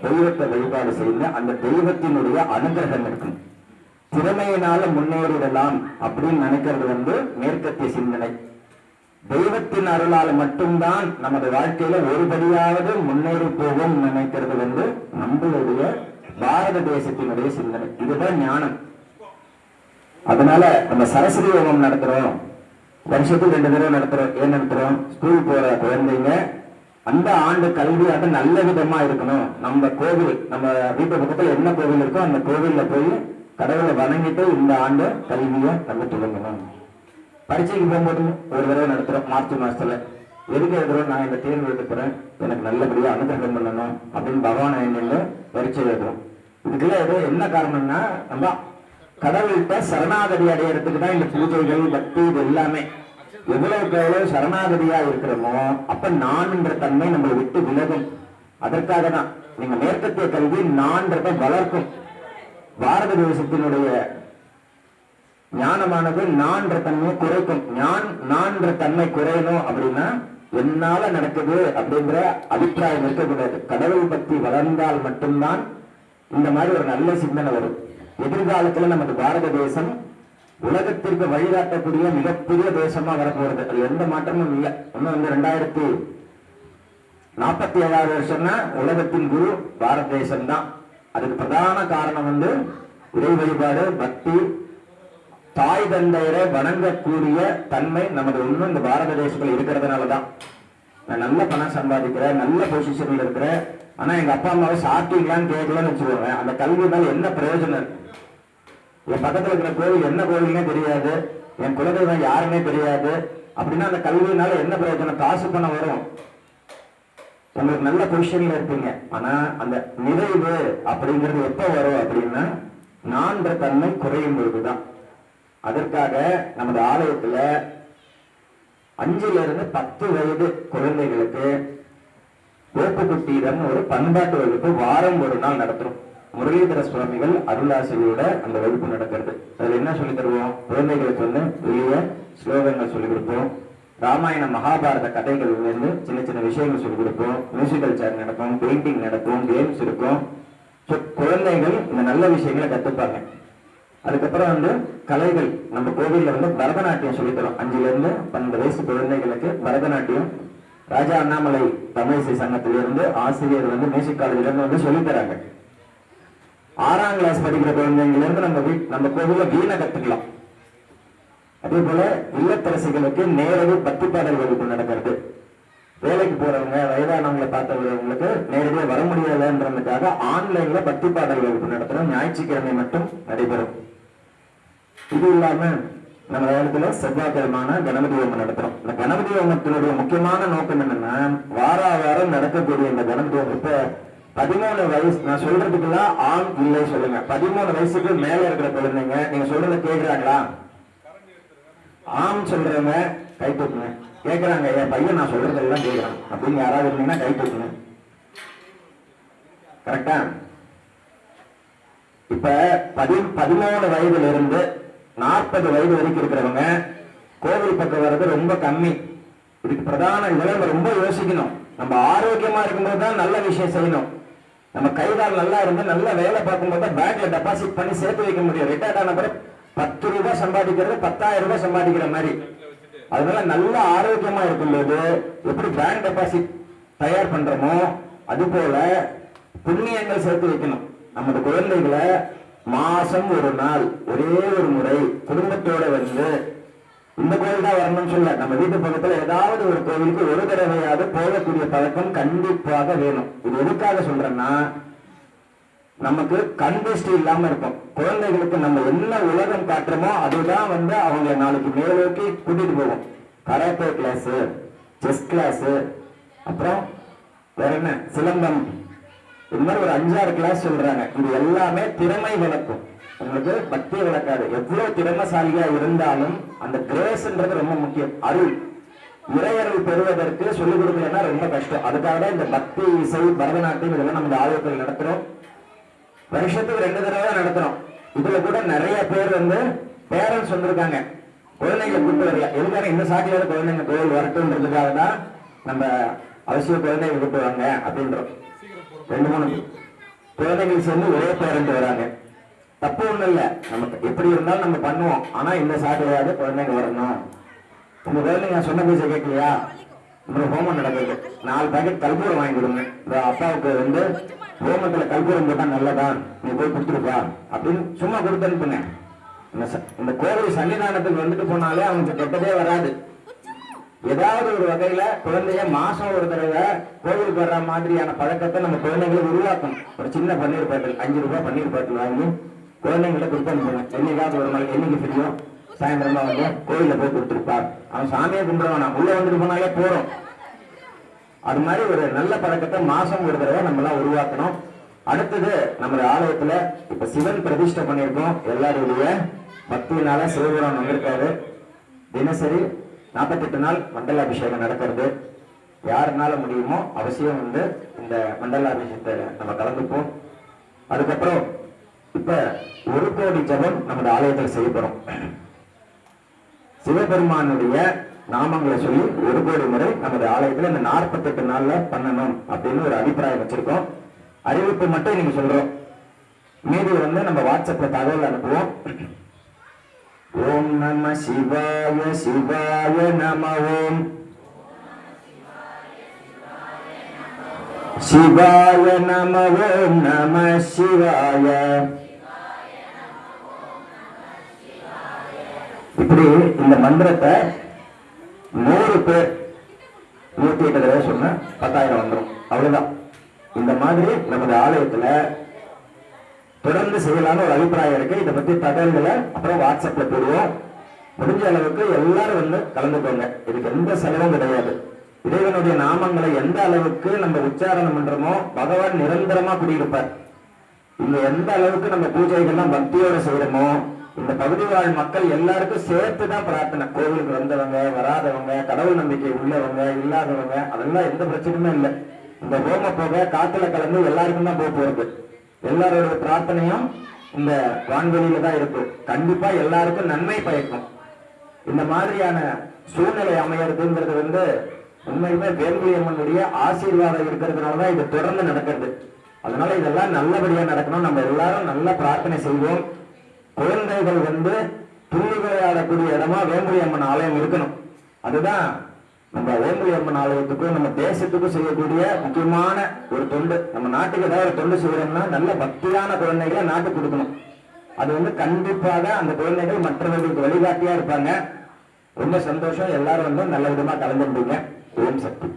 தெய்வத்தை வழிபாடு செய்து அந்த தெய்வத்தினுடைய அனுகிரகம் இருக்கணும். திறமையினால முன்னேறிடலாம் அப்படின்னு நினைக்கிறது மேற்கத்திய சிந்தனை. தெய்வத்தின் அருளால் மட்டும்தான் நமது வாழ்க்கையில ஒருபடியாவது முன்னேறி போகும் நினைக்கிறது நம்மளுடைய பாரத தேசத்தினுடைய சிந்தனை. இதுதான் ஞானம். அதனால நம்ம சரஸ்வதி ஹோமம் நடத்துறோம், வருஷத்துக்கு 2 தடவை நடத்துறோம். ஏன் நடத்துறோம்? ஸ்கூல் போற குழந்தைங்க அந்த ஆண்டு கல்வி அது நல்ல விதமா இருக்கணும். நம்ம கோவில், நம்ம வீட்டு பக்கத்துல என்ன கோவில் இருக்கோ அந்த கோவில்ல போய் கடவுளை வணங்கிட்டு இந்த ஆண்டு கல்வியை நம்ம துவங்கணும். பரீட்சைக்கு போகும்போது ஒரு தடவை நடத்துறோம் மார்ச் மாசத்துல. எதுக்கு எழுதுறோம்? நான் இந்த தேர்வு எழுத போறேன், எனக்கு நல்லபடியா அனுகிரகம் பண்ணணும் அப்படின்னு பகவான் எண்ணு பரீட்சை எழுதுறோம். இதுக்கெல்லாம் ஏதோ என்ன காரணம்னா நம்ம கடவுள்கிட்ட சரணாகதி அடையறதுக்கு தான் இந்த பூஜைகள் பக்தி இது எல்லாமே. எவ்வளவுக்கு எவ்வளவு சரணாகதியா இருக்கிறோமோ அப்ப நான் என்ற தன்மை நம்மளை விட்டு விலகும். அதற்காக தான் நீங்க மேற்கத்திய கல்வி நான்றதை வளர்க்கும். பாரத தேசத்தினுடைய ஞானமானது நான்ற தன்மையை குறைக்கும். நான்ற தன்மை குறையணும் அப்படின்னா என்னால நடக்குது அப்படிங்கிற அபிப்பிராயம் இருக்கக்கூடாது. கடவுள் பக்தி வளர்ந்தால் மட்டும்தான் இந்த மாதிரி ஒரு நல்ல சிந்தனை வரும். எதிர்காலத்துல நமது பாரத தேசம் உலகத்திற்கு வழிகாட்டக்கூடிய மிகப்பெரிய தேசமா வரப்போறது. அது எந்த மாற்றமும் இல்லை. இன்னும் 2047 வருஷம்னா உலகத்தின் குரு பாரத தேசம் தான். அதுக்கு பிரதான காரணம் இறை வழிபாடு, பக்தி, தாய் தந்தையரை வணங்கக்கூடிய தன்மை நமது இன்னும் இந்த பாரத தேசத்துல இருக்கிறதுனாலதான். நான் நல்ல பணம் சம்பாதிக்கிறேன், நல்ல பொசிஷன்ல இருக்கிறேன், ஆனா எங்க அப்பா அம்மாவை சாப்பிட்டீங்களான்னு கேட்கலன்னு வச்சுக்கோங்க. அந்த கல்வினால என்ன பிரயோஜனம்? என் பக்கத்துல இருக்கிற கோவில் என்ன கோவில்னே தெரியாது, என் குலதெய்வம் யாருமே தெரியாது அப்படின்னா அந்த கல்வியினால என்ன பிரயோஜனம்? காசு பணம் வரும், உங்களுக்கு நல்ல பொசிஷன்ல இருப்பீங்க, ஆனா அந்த நிறைவு அப்படிங்கிறது எப்ப வரும் அப்படின்னா நான்ற தன்மை குறையும் பொழுதுதான். அதற்காக நமது ஆலயத்துல 5 to 10 வயது குழந்தைகளுக்கு வேப்புக்குட்டீரன் ஒரு பண்பாட்டு வகுப்பு வாரம் ஒரு நாள் நடத்துறோம். முரளிதர சுவாமிகள் அருளாசிரியோட அந்த வகுப்பு நடக்கிறது. அதுல என்ன சொல்லி தருவோம்? குழந்தைகளுக்கு வெளிய ஸ்லோகங்கள் சொல்லிக் கொடுப்போம், ராமாயண மகாபாரத கதைகள் சின்ன சின்ன விஷயங்கள் சொல்லிக் கொடுப்போம், மியூசிக்கல் சேர் நடக்கும், பெயிண்டிங் நடக்கும், கேம்ஸ் இருக்கும். குழந்தைகள் இந்த நல்ல விஷயங்களை கத்துப்பாங்க. அதுக்கப்புறம் கலைகள், நம்ம கோவில்ல பரதநாட்டியம் சொல்லித்தரோம். 5 to 12 வயசு குழந்தைகளுக்கு பரதநாட்டியம் ராஜா அண்ணாமலை தமிழிசை சங்கத்திலிருந்து ஆசிரியர் மியூசிக் காலேஜ்ல இருந்து சொல்லித்தராங்க. 6ஆம் கிளாஸ் படிக்கிற குழந்தைங்கள இருந்து நம்ம கோவில்ல வீணை கத்துக்கலாம். அதே போல இல்லத்தரசிகளுக்கு நேரடி பக்தி பாடல் வகுப்பு நடக்கிறது. வேலைக்கு போறவங்க, வயதானவங்களை பார்த்தவங்களுக்கு நேரடியாக வர முடியாதுன்றதுக்காக ஆன்லைன்ல பக்தி பாடல் வகுப்பு நடத்துறோம். ஞாயிற்றுக்கிழமை மட்டும் நடைபெறும். இது இல்லாம நம்ம இடத்துல செவ்வாய்க்கிழமான கணபதி ஹோமம் நடத்துறோம். இந்த கணபதி ஹோமத்தினுடைய முக்கியமான நோக்கம் என்னன்னா, வாரம் நடக்கக்கூடிய இந்த கணபதி ஹோமம் இப்ப 13 வயசு, நான் சொல்றதுக்குலாம் ஆண் இல்லை சொல்லுங்க. 13 வயசுக்கு மேல இருக்கிற குழந்தைங்க நீங்க சொல்றத கேட்கிறாங்களா? ஆம் சொல்றவங்க கை தூக்குங்க. கேட்கிறாங்க, என் பையன் நான் சொல்றதெல்லாம் கேட்கிறான் அப்படின்னு யாராவது இருந்தீங்கன்னா கை தூக்குங்க. கரெக்டா? இப்ப 13 வயதுல இருந்து 40 வயது வரைக்கும் இருக்கிறவங்க கோவில் பக்கம் வர்றது ரொம்ப கம்மி. இதுக்கு பிரதான இதெல்லாம் ரொம்ப யோசிக்கணும். நம்ம ஆரோக்கியமா இருக்கும்போது தான் நல்ல விஷயம் செய்யணும். நம்ம கைகால் நல்லா இருந்து நல்ல வேலை பார்க்கும்போது தான் பேங்க்ல டெபாசிட் பண்ணி சேர்த்து வைக்க முடியும். ரிட்டையர்ட் ஆன பிறகு 10 ரூபாய் சம்பாதிக்கிறது 10,000 ரூபாய் சம்பாதிக்கிற மாதிரி. அதனால நல்ல ஆரோக்கியமா இருக்கும்போது எப்படி பேங்க் டெபாசிட் தயார் பண்றோமோ அது போல புண்ணியங்கள் சேர்த்து வைக்கணும். நமது குழந்தைகளை மாசம் ஒரு நாள் ஒரே ஒரு முறை குடும்பத்தோட இந்த கோயில் தான் வரணும்னு சொல்ல, நம்ம வீட்டு பக்கத்துல ஏதாவது ஒரு கோவிலுக்கு ஒரு தடவையாவது போகக்கூடிய பழக்கம் கண்டிப்பாக வேணும். இது எதுக்காக சொல்றேன்னா, நமக்கு கண் திருஷ்டி இல்லாம இருக்கும். குழந்தைகளுக்கு நம்ம என்ன உலகம் காட்டுறோமோ அதுதான் அவங்க நாளைக்கு மேலோக்கி கூட்டிட்டு போகும். கராத்தே கிளாஸ், செஸ் கிளாஸ், அப்புறம் வேற என்ன சிலம்பம், இது மாதிரி ஒரு 5-6 கிளாஸ் சொல்றாங்க. இது எல்லாமே திறமை வளர்க்கும், உங்களுக்கு பக்தியை வளர்க்காது. எவ்வளவு திறமைசாலியா இருந்தாலும் அந்த கிரேஸ்ன்றது ரொம்ப முக்கியம். அருள், இறையருள் பெறுவதற்கு சொல்லிக் கொடுக்கலன்னா ரொம்ப கஷ்டம். அதுக்காக தான் இந்த பக்தி, இசை, பரதநாட்டியம் இதெல்லாம் நம்ம ஆலயத்தில் நடத்துறோம். வருஷத்துக்கு 2 தடவை தான் நடத்துறோம். இதுல கூட நிறைய பேர் வந்து பேரண்ட்ஸ் வந்திருக்காங்க, குழந்தைங்களை கூப்பிட்டு வரல. எதுக்காக இந்த சாட்டியோட குழந்தைங்க கோயில் வரட்டுன்றதுக்காக தான் நம்ம அவசியம் குழந்தைங்க கூப்பிட்டு வாங்க அப்படின்றோம். 2-3 குழந்தைகள் சேர்ந்து ஒரே பேரண்ட் வராங்க. தப்பு ஒண்ணும் இல்லை, நமக்கு எப்படி இருந்தாலும் நம்ம பண்ணுவோம். ஆனா இந்த சாட்டியாவது குழந்தைங்க வரணும். உங்க குழந்தைங்க நான் சொன்ன பேச கேட்கலையா? நம்ம ஹோமம் நடக்குது, 4 பாக்கெட் கற்பூரம் வாங்கி கொடுங்க. இந்த அப்பாவுக்கு வந்து ஹோமத்துல கற்பூரம் போட்டா நல்லதான், நீ போய் கொடுத்துருப்பா அப்படின்னு சும்மா கொடுத்து அனுப்புங்க. இந்த கோவில் சன்னிதானத்துக்கு வந்துட்டு போனாலே அவனுக்கு கெட்டதே வராது. ஏதாவது ஒரு வகையில குழந்தைய மாசம் ஒரு தடவை கோவிலுக்கு வர்ற மாதிரியான பழக்கத்தை நம்ம குழந்தைங்களை உருவாக்கணும். ஒரு சின்ன பன்னீர் பாட்டில் 5 ரூபாய் பன்னீர் பாட்டில் வாங்கி குழந்தைங்கிட்ட கொடுத்து அனுப்புங்க. என்னைக்காவது ஒரு நாள், என்னைக்கு ஃப்ரீயும் சாயந்தரமா வந்து கோயில போய் கொடுத்துருப்பார். அவன் சாமியை கும்பிடுவானா, உள்ள வந்துட்டு போனாலே போறோம். அது மாதிரி ஒரு நல்ல பழக்கத்தை மாசம் ஒரு தடவை நம்ம எல்லாம் உருவாக்கணும். அடுத்தது நம்ம ஆலயத்துல இப்ப சிவன் பிரதிஷ்டை பண்ணியிருக்கோம். எல்லாருடைய பக்தியினால சிவபுரான் வந்திருக்காரு. தினசரி 48 நாள் மண்டலாபிஷேகம் நடக்கிறது. யாருனால முடியுமோ அவசியம் வந்து இந்த மண்டலாபிஷேகத்தை நம்ம கலந்துப்போம். அதுக்கப்புறம் இப்ப 1 கோடி ஜபம் நமது ஆலயத்தில் செய்யப்படும். சிவபெருமானுடைய நாமங்களை சொல்லி 1 கோடி முறை நமது ஆலயத்துல இந்த 48 நாள்ல பண்ணணும் அப்படின்னு ஒரு அபிப்பிராயம் வச்சிருக்கோம். அறிவிப்பு மட்டும் நீங்க சொல்றோம், மீது வந்து நம்ம வாட்ஸ்அப்ல தகவல் அனுப்புவோம். ஓம் நம சிவாய சிவாய நம ஓம் சிவாய நம ஓம் நம சிவாய. இப்படி இந்த மந்திரத்தை 100 பேர் 108 தடவை சொன்ன 10,000 வந்துடும். அவ்வளவுதான். இந்த மாதிரி நமது ஆலயத்துல தொடர்ந்து செய்யலாம்னு ஒரு அபிப்பிராயம் இருக்கு. இதை பத்தி தகவல்களை அப்புறம் வாட்ஸ்அப்ல போடுவோம். முடிஞ்ச அளவுக்கு எல்லாரும் வந்து கலந்துக்கோங்க. இதுக்கு எந்த செலவும் கிடையாது. இறைவனுடைய நாமங்களை எந்த அளவுக்கு நம்ம உச்சாரணம் பண்றோமோ பகவான் நிரந்தரமா குடியிருப்பார். இங்க எந்த அளவுக்கு நம்ம பூஜைகள்லாம் பக்தியோட செய்யறோமோ இந்த பகுதி வாழ் மக்கள் எல்லாருக்கும் சேர்த்துதான் பிரார்த்தனை. கோவிலுக்கு வந்தவங்க, வராதவங்க, கடவுள் நம்பிக்கை உள்ளவங்க, இல்லாதவங்க, அதெல்லாம் எந்த பிரச்சனையுமே இல்லை. இந்த ஹோம போக காத்துல கலந்து எல்லாருக்கும் தான் போறது. எல்லாரோட பிரார்த்தனையும் இந்த வான்வெளியில தான் இருக்கு. கண்டிப்பா எல்லாருக்கும் நன்மை பயக்கும். இந்த மாதிரியான சூழ்நிலை அமையறதுங்கிறது வந்து உண்மையுமே வேம்புலி அம்மனுடைய ஆசீர்வாதம் இருக்கிறதுனாலதான் இது தொடர்ந்து நடக்கிறது. அதனால இதெல்லாம் நல்லபடியா நடக்கணும். நம்ம எல்லாரும் நல்ல பிரார்த்தனை செய்வோம். குழந்தைகள் வந்து துள்ளி விளையாடக்கூடிய இடமா வேம்புலி அம்மன் ஆலயம் இருக்கணும். அதுதான் நம்ம வேம்புலி அம்மன் ஆலயத்துக்கும் நம்ம தேசத்துக்கும் செய்யக்கூடிய முக்கியமான ஒரு தொண்டு. நம்ம நாட்டுக்கு ஏதாவது ஒரு தொண்டு செய்யறோம்னா நல்ல பக்தியான குழந்தைகளை நாட்டுக்கு கொடுக்கணும். அது வந்து கண்டிப்பாக அந்த குழந்தைகள் மற்றவர்களுக்கு வழிகாட்டியா இருப்பாங்க. ரொம்ப சந்தோஷம். எல்லாரும் வந்து நல்ல விதமா கலந்துருந்தீங்க. ஓம் சக்தி.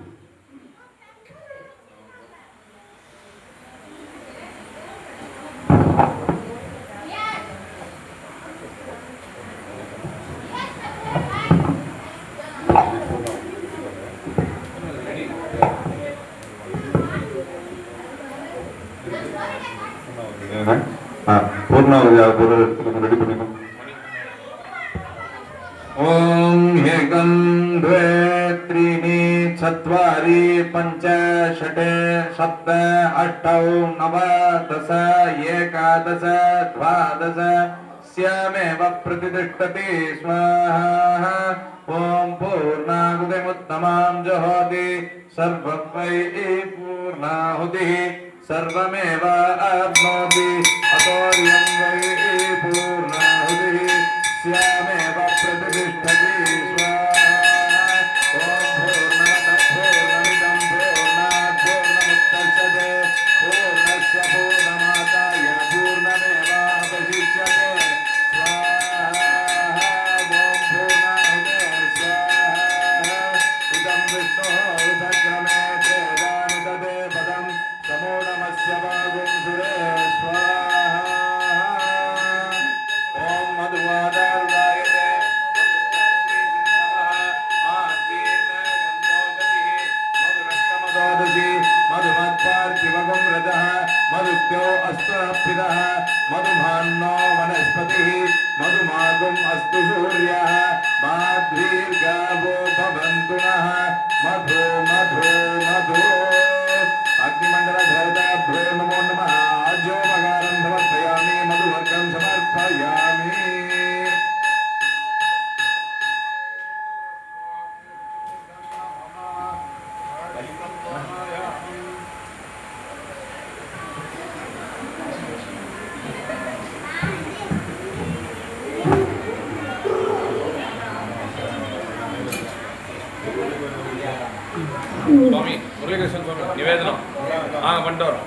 ரெடி பண்ணிக்கணும். ஓம் ஏகம் द्वे त्रीणि चत्वारि पञ्च षट् सप्त अष्टौ नव दश एकादश द्वादश स्यामेव प्रतिष्ठति स्वाहा। ओम पूर्णाहुतिमुत्तमां जुहोति सर्वं वै पूर्णाहुतिः सर्वमेव आप्नोति अतोऽयं वै पूर्णाहुतिः स्यामेव प्रतिष्ठति स्वाहा। ओम पूर्णमतः पूर्णमिदं पूर्णात् पूर्णमुदच्यते पूर्णस्य पूर्णमादाय पूर्णमेवावशिष्यते स्वाहा। ओम पूर्णाहुते स्वाहा। इदं विष्णोः सक्रमे त्रेदानि तदे पदं समूढमस्य वागुं सुरे स्वाहा। ओम मधुवादारुदायते मधुमत्पार्थिवगं रजः मधुप्यो अस्तु पितः मधुमान्नो वनस्पतिः मधुमागुम् अस्तु सूर्यः माद्वीर्गावो भवन्तु नः मधु मधु मधु अग्निमंडल देवताभ्यो नमो नमः आज्योपकारं समर्पयामि मधुवर्गं समर्पयामि స్వామి మురళీకృష్ణ స్వామి నివేదనం పంటవరం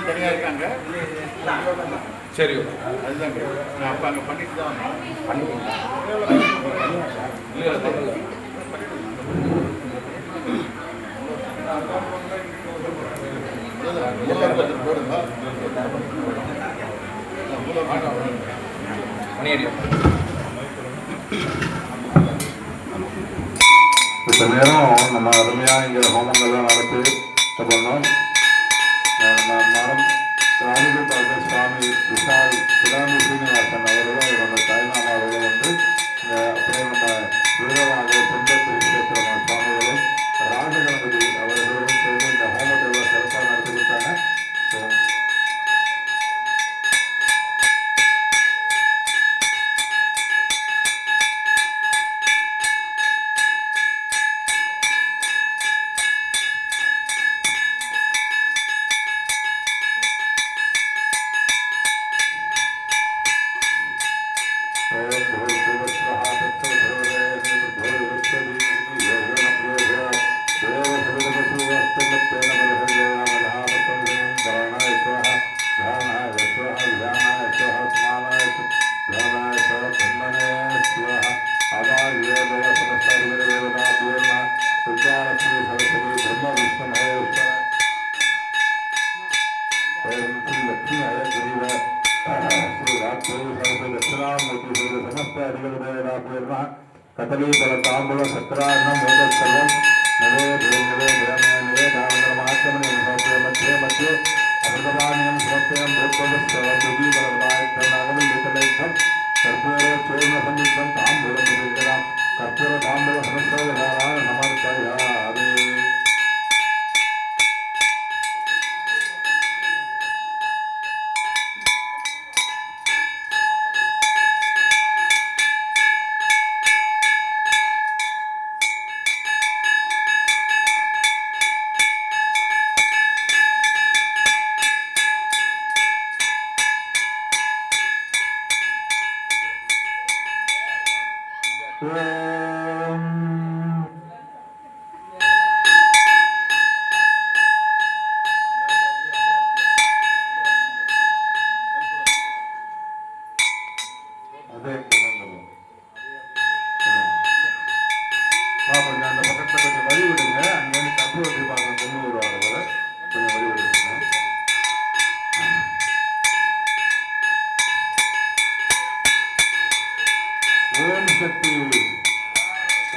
தனியாக இருக்காங்க சரி அதுதாங்க நான் அப்போ அங்கே பண்ணிட்டு தான் போடுங்க மணியடி இப்போ நேரம் நம்ம அருமையாக இங்கே ஹோமங்கள்லாம் நடத்தி இது பண்ணோம். மனம் ராஜகோபால சுவாமி விஷால் கிடாம்பி சீனிவாசன் அவர்களும் இவங்க தாய்மாமா அவர்களும் வந்து அப்புறம் நம்ம வீரவாக செம்பத்து கஷேத்திரம் சுவாமிகளும் ராஜகணபதி அவர்களும் சேர்ந்து இந்த ஹோமத்தை எல்லாம் சிறப்பாக நடத்தி கொடுத்தாங்க. कदली फल तांबूल सत्रान्नम मोदक सर्वं नवे नवे महात्मने मध्ये मध्ये अमृतपानीयं समर्पयामि भूतभवस्सवं दुगी बलवायत्तनागमिलितलैकं कर्पूर चूर्ण संयुक्तं तांबूलं विदग्धं कर्पूर तांबूल सहस्रविधानाय नमर्पयामि. கொஞ்சம் அந்த பக்கத்தில் கொஞ்சம் வழி விடுங்க. அங்கேருந்து கற்பூர தீபாவளி கொண்டு வருவாங்க போல. கொஞ்சம் வழி விடுங்க. ஓம் சக்தி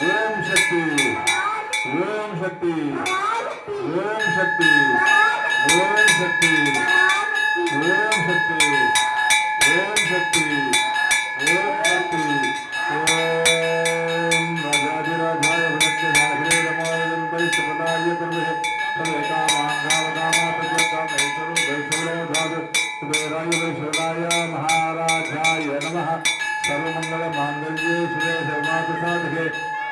ஓம் சக்தி ஓம் சக்தி ஓம் சக்தி ஓம் சக்தி ஓம் சக்தி ஓம் சக்தி ஓம் சக்தி ஓம் ராஜாதிராஜாய வினத்யசாகரே ரமாயம் வைஷ்ணவனாய தர்மே தமே காமாங்காவகாமாத்யகாமேஸ்வரோ வைஷ்ணவோ தாது குபேராய வைஷ்ணவனாய மகாராஜாய நமः. सर्वमंगल मांगल्ये शिवे सर्वार्थसाधके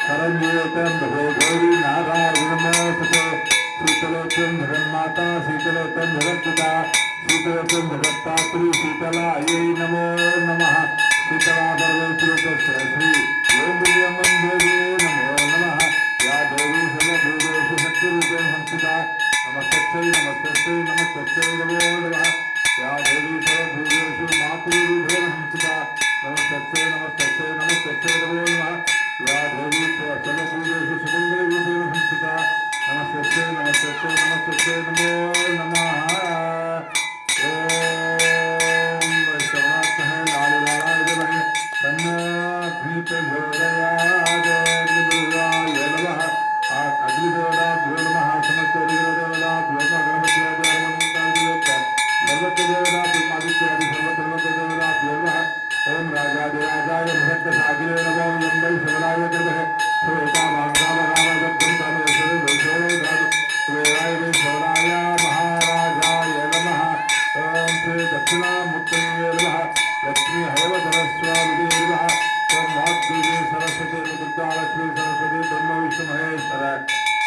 शरण्ये त्र्यंबके गौरी नारायणी नमोस्तुते. शीतलोत्तम जगन्माता शीतलोत्तम जगत्पिता शीतलोत्तम जगत्तात्री शीतलायै नमो नमः. शीतला सर्वैश्वर्यस्य श्री ओंबिल्यमं देवी नमो नमः. या देवी सर्वभूतेषु शक्तिरूपेण संस्थिता नमस्तस्यै नमस्तस्यै नमस्तस्यै नमो नमः. या देवी सर्वभूतेषु मातृरूपेण संस्थिता नमस्तस्यै नमस्तस्यै नमस्तस्यै नमो नमः. या देवी सर्वभूतेषु सुमङ्गलरूपेण संस्थिता नमस्तस्यै नमस्तस्यै नमस्तस्यै नमो नमः. ओम वैष्णवात्मः लाललालाय नमः. तन्नाग्निप्रचोदयात् अग्निदेवाय नमः. अग्निदेवताभ्यो नमः. समस्तदेवताभ्यो नमः. गणपत्याभ्यो नमः. सर्वत्र देवताभ्यो नमः. सर्वत्र देवताभ्यो नमः. ओम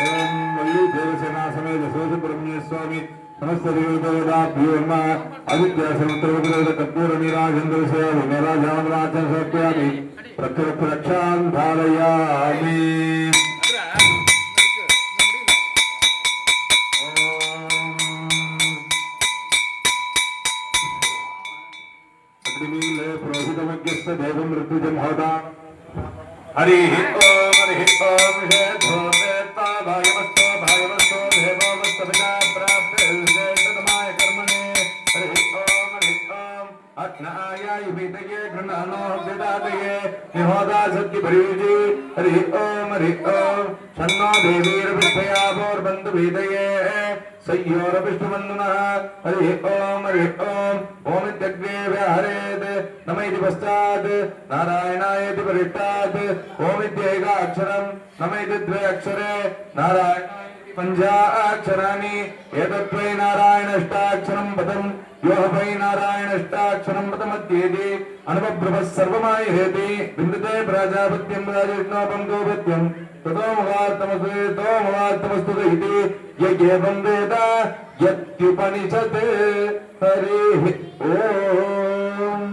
ओम मल्ली देवसेना समेत सोमब्रह्मण्य स्वामी समस्त देवताभ्यो नमः आदित्य समुद्रवग्रह कर्पूर नीराजन्द्र से विनराजामराजं समर्पयामि प्रत्यक्षरक्षां धारयामि अग्निमीले पुरोहितमज्ञस्य देवं ऋतुजं होता हरिः ओम शेषो वेत्ता भागवस्तो भागवस्तो देवोवस्तपिता प्राप्तमाय कर्मणे हरिः ओम अग्नायाय विदये गृणानो विदादये निहोदा सत्य परिविजि हरिः ओम शन्नो देवीर्विष्ठयावोर्बन्धु विदये सय्योरविष्णुबन्धुनः हरिः ओम ओम इत्यग्ने व्याहरेत् नम इति पश्चात् नारायणाय इति परिष्टात् ओम इत्येकाक्षरं नम इति द्वे अक्षरे नारायणाय पञ्चाक्षराणि एतद्वै नारायणाष्टाक्षरं पदं यो वै नारायणाष्टाक्षरं पदमध्येति अनुपब्रवः सर्वमायहेति बिन्दते प्राजापत्यं राजविष्णोपं गोपत्यं ततो मुखात्तमस्तु इति यज्ञेवं वेद यत्युपनिषत् हरिः ओम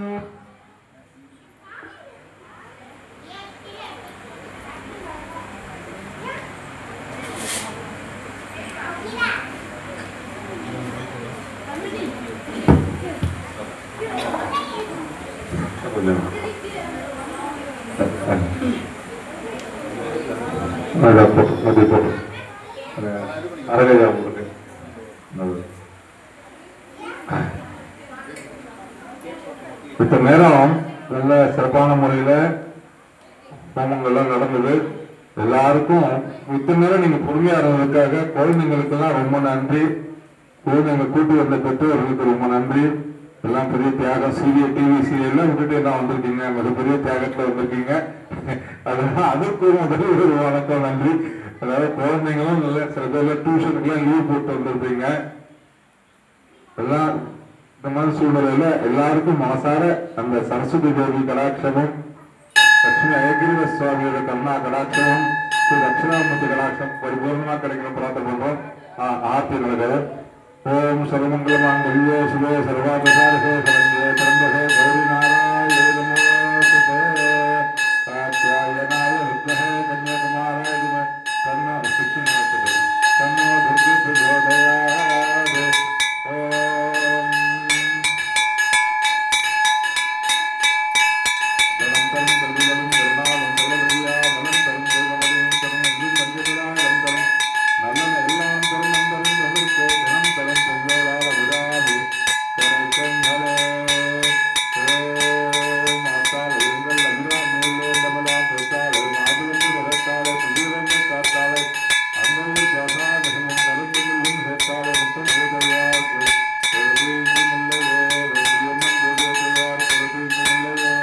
அரகையா உங்களுக்கு இத்த நேரம் நல்ல சிறப்பான முறையில ஹோமங்கள்லாம் நடந்தது. எல்லாருக்கும் இத்தனை நேரம் நீங்க பொறுமையா இருந்ததுக்காக குழந்தைங்களுக்கெல்லாம் ரொம்ப நன்றி. குழந்தைங்க கூட்டி வந்த பெற்றோர்களுக்கு ரொம்ப நன்றி. எல்லாம் பெரிய தியாகம். சீரியல் டிவி சீரியல்லாம் விட்டுட்டு எல்லாம் வந்திருக்கீங்க, மிகப்பெரிய தியாகத்துல வந்திருக்கீங்க. அதனால அதற்கு ஒரு வணக்கம் நன்றி. அதாவது குழந்தைங்களும் நல்ல சில பேர்ல டியூஷனுக்குலாம் லீவ் போட்டு வந்திருப்பீங்க. எல்லாம் இந்த மாதிரி சூழ்நிலையில எல்லாருக்கும் மனசார அந்த சரஸ்வதி தேவி கடாட்சமும் லட்சுமி அயகிரிவ சுவாமியோட கண்ணா கடாட்சமும் ஸ்ரீ தட்சிணாமூர்த்தி கடாட்சம் பரிபூர்ணமா கிடைக்கணும் பிரார்த்தனை பண்றோம். ஆர்த்தி நடக்குது. ஓம் சர்வமங்கல மாங்கல்யே சுபே சர்வாபசாரசே சரண்யே திரம்பகே கௌரி நாராயண நமோஸ்துதே காத்யாயனாய வித்மஹே கன்யாகுமாராய தீமஹி தன்னோ கிருஷ்ண பிரச்சோதயாத். தன்னோ துர்கே பிரச்சோதயாத். ஓம் தரம் தரம் கல்விகளும் கருணாலும் கருணவியா மலம் தரும் கருணமதியும் தரும் மஞ்சளாயம் தரும் நல்லன எல்லாம் தரும் நந்தரும் எதற்கு தினம் தரும் பொங்கலால் விடாது கரைக்கங்களே. ஓம் மாத்தாள் எங்கள் அகிரா மேலே நம்மலாம் பெற்றாலே மாதுவந்து வளர்த்தாலே புதிரந்து காத்தாலே அன்னையில் சாதாரணமும் கருத்துள்ளும் சேர்த்தாலே முத்தம் போதையாருக்கு பொழுதீங்கு முல்லையே வெற்றியம்மன் போதையார் பொழுதீங்கு முல்லையே.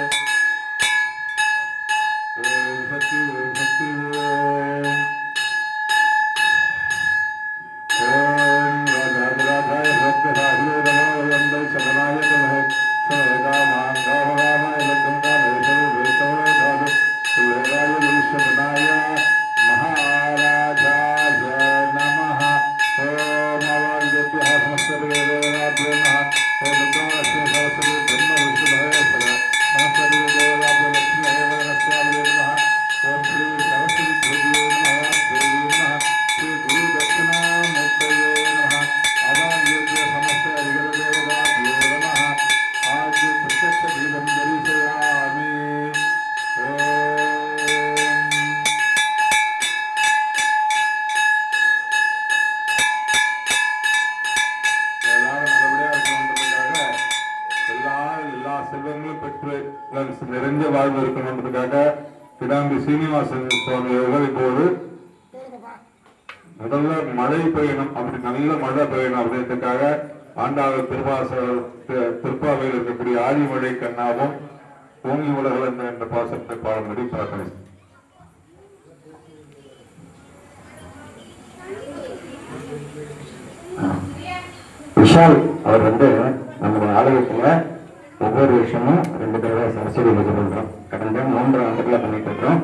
ஓம் சக்தி ஓம் சக்தி ஓம் ஓம் ராஜாதிராஜாய சத்யசாகிலே நமோயந்தை சரணாய நமஹ சமயகா மாங்காமகாமாய லக்ஷ்மகாமேஸ்வரே வைஷ்ணவே சாது சுவேராய விஸ்வநாய மகாராஜாய நமஹ. ஓம் அவாஞ்சத்யஹ நமஸ்தேவேதாப்யோ நமஹ. ஓம் வித்யாலக்ஷ்மி சரஸ்வதி பிரம்ம விஷ்ணு மகேஸ்வர நமஸ்தேவேதாப்யோ லக்ஷ்மி ஐவரணஸ்வாமியே நமஹ. ஓம் ஸ்ரீ சரஸ்வதி தேவியே நமஹ. தேவி நமஹ. ஸ்ரீ குரு தட்சிணாமூர்த்தயே நமஹ. அவாஞ்சத்ய சமஸ்த அகிலதேவதாப்யோ நமஹ. ஆதி பிரத்யக்ஷ தீபம் தரிசயாமி. ஓம் எல்லாரும் நல்லபடியா இருக்கணுன்றதுக்காக எல்லாரும் எல்லா செல்வங்களும் பெற்று நிறைஞ்ச வாழ்வு இருக்கணுன்றதுக்காக கிடாம்பி சீனிவாசன் சுவாமி அவர்கள் இப்போது முதல்ல மழை பெய்யணும், அப்படி நல்ல மழை பெய்யணும் அப்படின்றதுக்காக ஆண்டாளர் திருப்பாவையில் இருக்கக்கூடிய ஆழிமழை கண்ணாவும் ஓங்கி உலகளந்த என்ற பாசத்தை பாடும்படி பிரார்த்தனை. விஷால் அவர் நம்முடைய ஆலயத்துல ஒவ்வொரு வருஷமும் 2 தடவை சரஸ்வதி பூஜை பண்றோம். கடந்த 3 ஆண்டுகளா பண்ணிட்டு இருக்கோம்.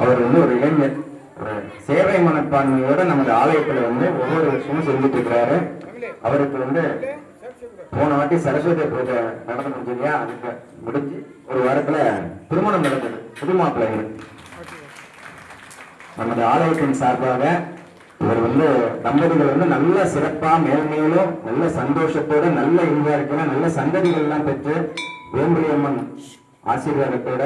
அவர் ஒரு இளைஞர், ஒரு சேவை மனப்பான்மையோட நமது ஆலயத்துல வந்து ஒவ்வொரு விஷயமும் செஞ்சுட்டு இருக்கிறாரு. அவருக்கு வந்து போன வாட்டி சரஸ்வதி பூஜை நடந்து முடிஞ்சு இல்லையா, அதுக்கு முடிஞ்சு ஒரு வாரத்துல திருமணம் நடந்தது. புது மாப்பிள்ளைகள் நமது ஆலயத்தின் சார்பாக இவர் வந்து தம்பதிகள் வந்து நல்ல சிறப்பா மேல்மேலும் நல்ல சந்தோஷத்தோட நல்ல இன்பா இருக்கணும், நல்ல சந்ததிகள் எல்லாம் பெற்று வேம்புலியம்மன் ஆசீர்வாதத்தோட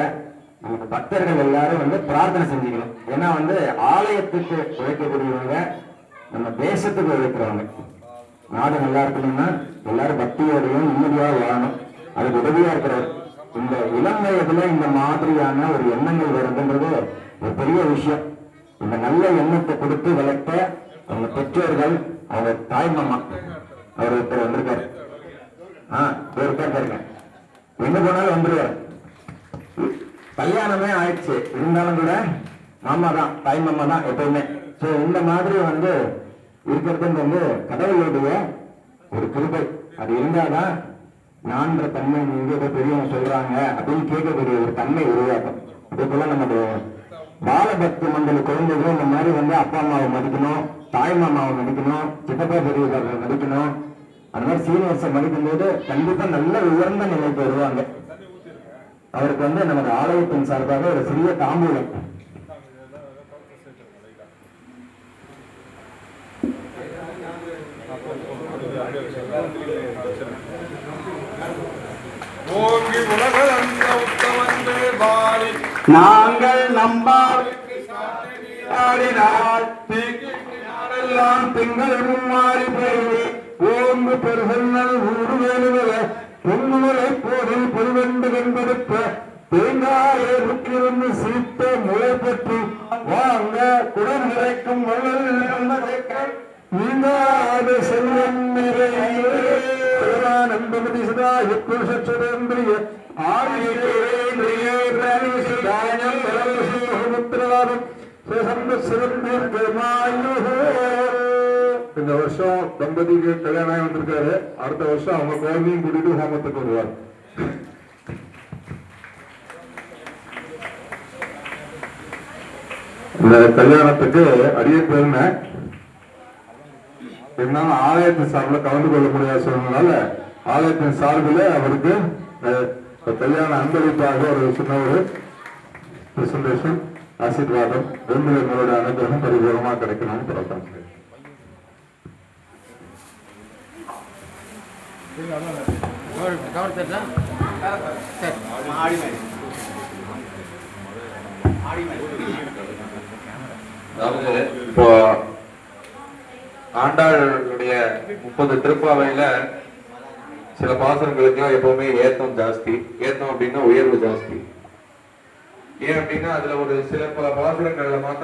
நமக்கு பக்தர்கள் எல்லாரும் வந்து பிரார்த்தனை செஞ்சுக்கணும். ஏன்னா வந்து ஆலயத்துக்கு உழைக்கக்கூடியவங்க நம்ம தேசத்துக்கு உழைக்கிறவங்க. நாடு நல்லா இருக்கணும்னா எல்லாரும் பக்தியோடையும் நிம்மதியாக வாழணும். அதுக்கு உதவியா இருக்கிறவர். இந்த இளம் வயதுல இந்த மாதிரியான ஒரு எண்ணங்கள் வருதுன்றது ஒரு பெரிய விஷயம். இந்த நல்ல எண்ணத்தை கொடுத்து வளர்த்த அவங்க பெற்றோர்கள், அவங்க தாய் மாமா, அவர் ஒருத்தர் வந்திருக்காரு. இருக்காரு, எங்க போனாலும் வந்துருவார். கல்யாணமே ஆயிடுச்சு இருந்தாலும் கூட மாமா தான், தாய் மாமா தான் எப்பவுமே. சோ இந்த மாதிரி வந்து இருக்கிறது வந்து கடவுளுடைய ஒரு கிருபை. அது இருந்தாதான் நான்ற தன்மை நீங்க ஏதோ பெரியவங்க சொல்றாங்க அப்படின்னு கேட்கக்கூடிய ஒரு தன்மை உருவாக்கும். அதே போல நமது பாலபக்தி மண்டல குழந்தைகள் இந்த மாதிரி வந்து அப்பா அம்மாவை மதிக்கணும், தாய் மாமாவை மதிக்கணும், சித்தப்பா பெரியவர்களை மதிக்கணும். அந்த மாதிரி சீனியர்ஸை மதிக்கும் போது கண்டிப்பா நல்ல உயர்ந்த நிலைக்கு வருவாங்க. அவருக்கு வந்து நமது ஆலயத்தின் சார்பாக ஒரு சிறிய தாம்பூலம். ஓங்கி உலகளந்த உத்தமன்றே பாரி நாங்கள் நம்பாடினால் திங்கள் மும்மாறி பெருவி ஓங்கு பெருகல் ஊடு வேலுவல பொன்னுவலை போதில் பொருவெண்டு வெண்படுத்த தேங்காயை முக்கிருந்து சீத்த முளை பெற்று வாங்க குடம் நிறைக்கும் வள்ளல் நீங்காத செல்வம் நிறைந்தபதி சதா எப்புருஷேந்திரிய இந்த வருஷம் தம்பதிக்கு கல்யாணம் வந்திருக்காரு. அடுத்த வருஷம் அவங்க குழந்தையும் கூட்டிட்டு ஹோமத்துக்கு வருவார். இந்த கல்யாணத்துக்கு அடியே பெருமை இருந்தாலும் ஆலயத்தின் சார்பில் கலந்து கொள்ள முடியாத சூழ்நிலை ஆலயத்தின் சார்பில் அவருக்கு கல்யாண அன்பளிப்பாக ஒரு சின்ன ஒரு பிரசன்டேஷன் ஆசீர்வாதம் வேண்டுதல்களோட அனுகிரகம் பரிபூர்ணமாக கிடைக்கணும்னு பிரார்த்தனை செய்யும். அதாவது இப்போ ஆண்டாளுடைய 30 திருப்பாவையில சில பாசனங்களுக்குலாம் எப்பவுமே ஏத்தம் ஜாஸ்தி. ஏத்தம் அப்படின்னா உயர்வு ஜாஸ்தி. ஏன் அப்படின்னா அதுல ஒரு சில பல பாசுரங்கள்ல மாத்திரம்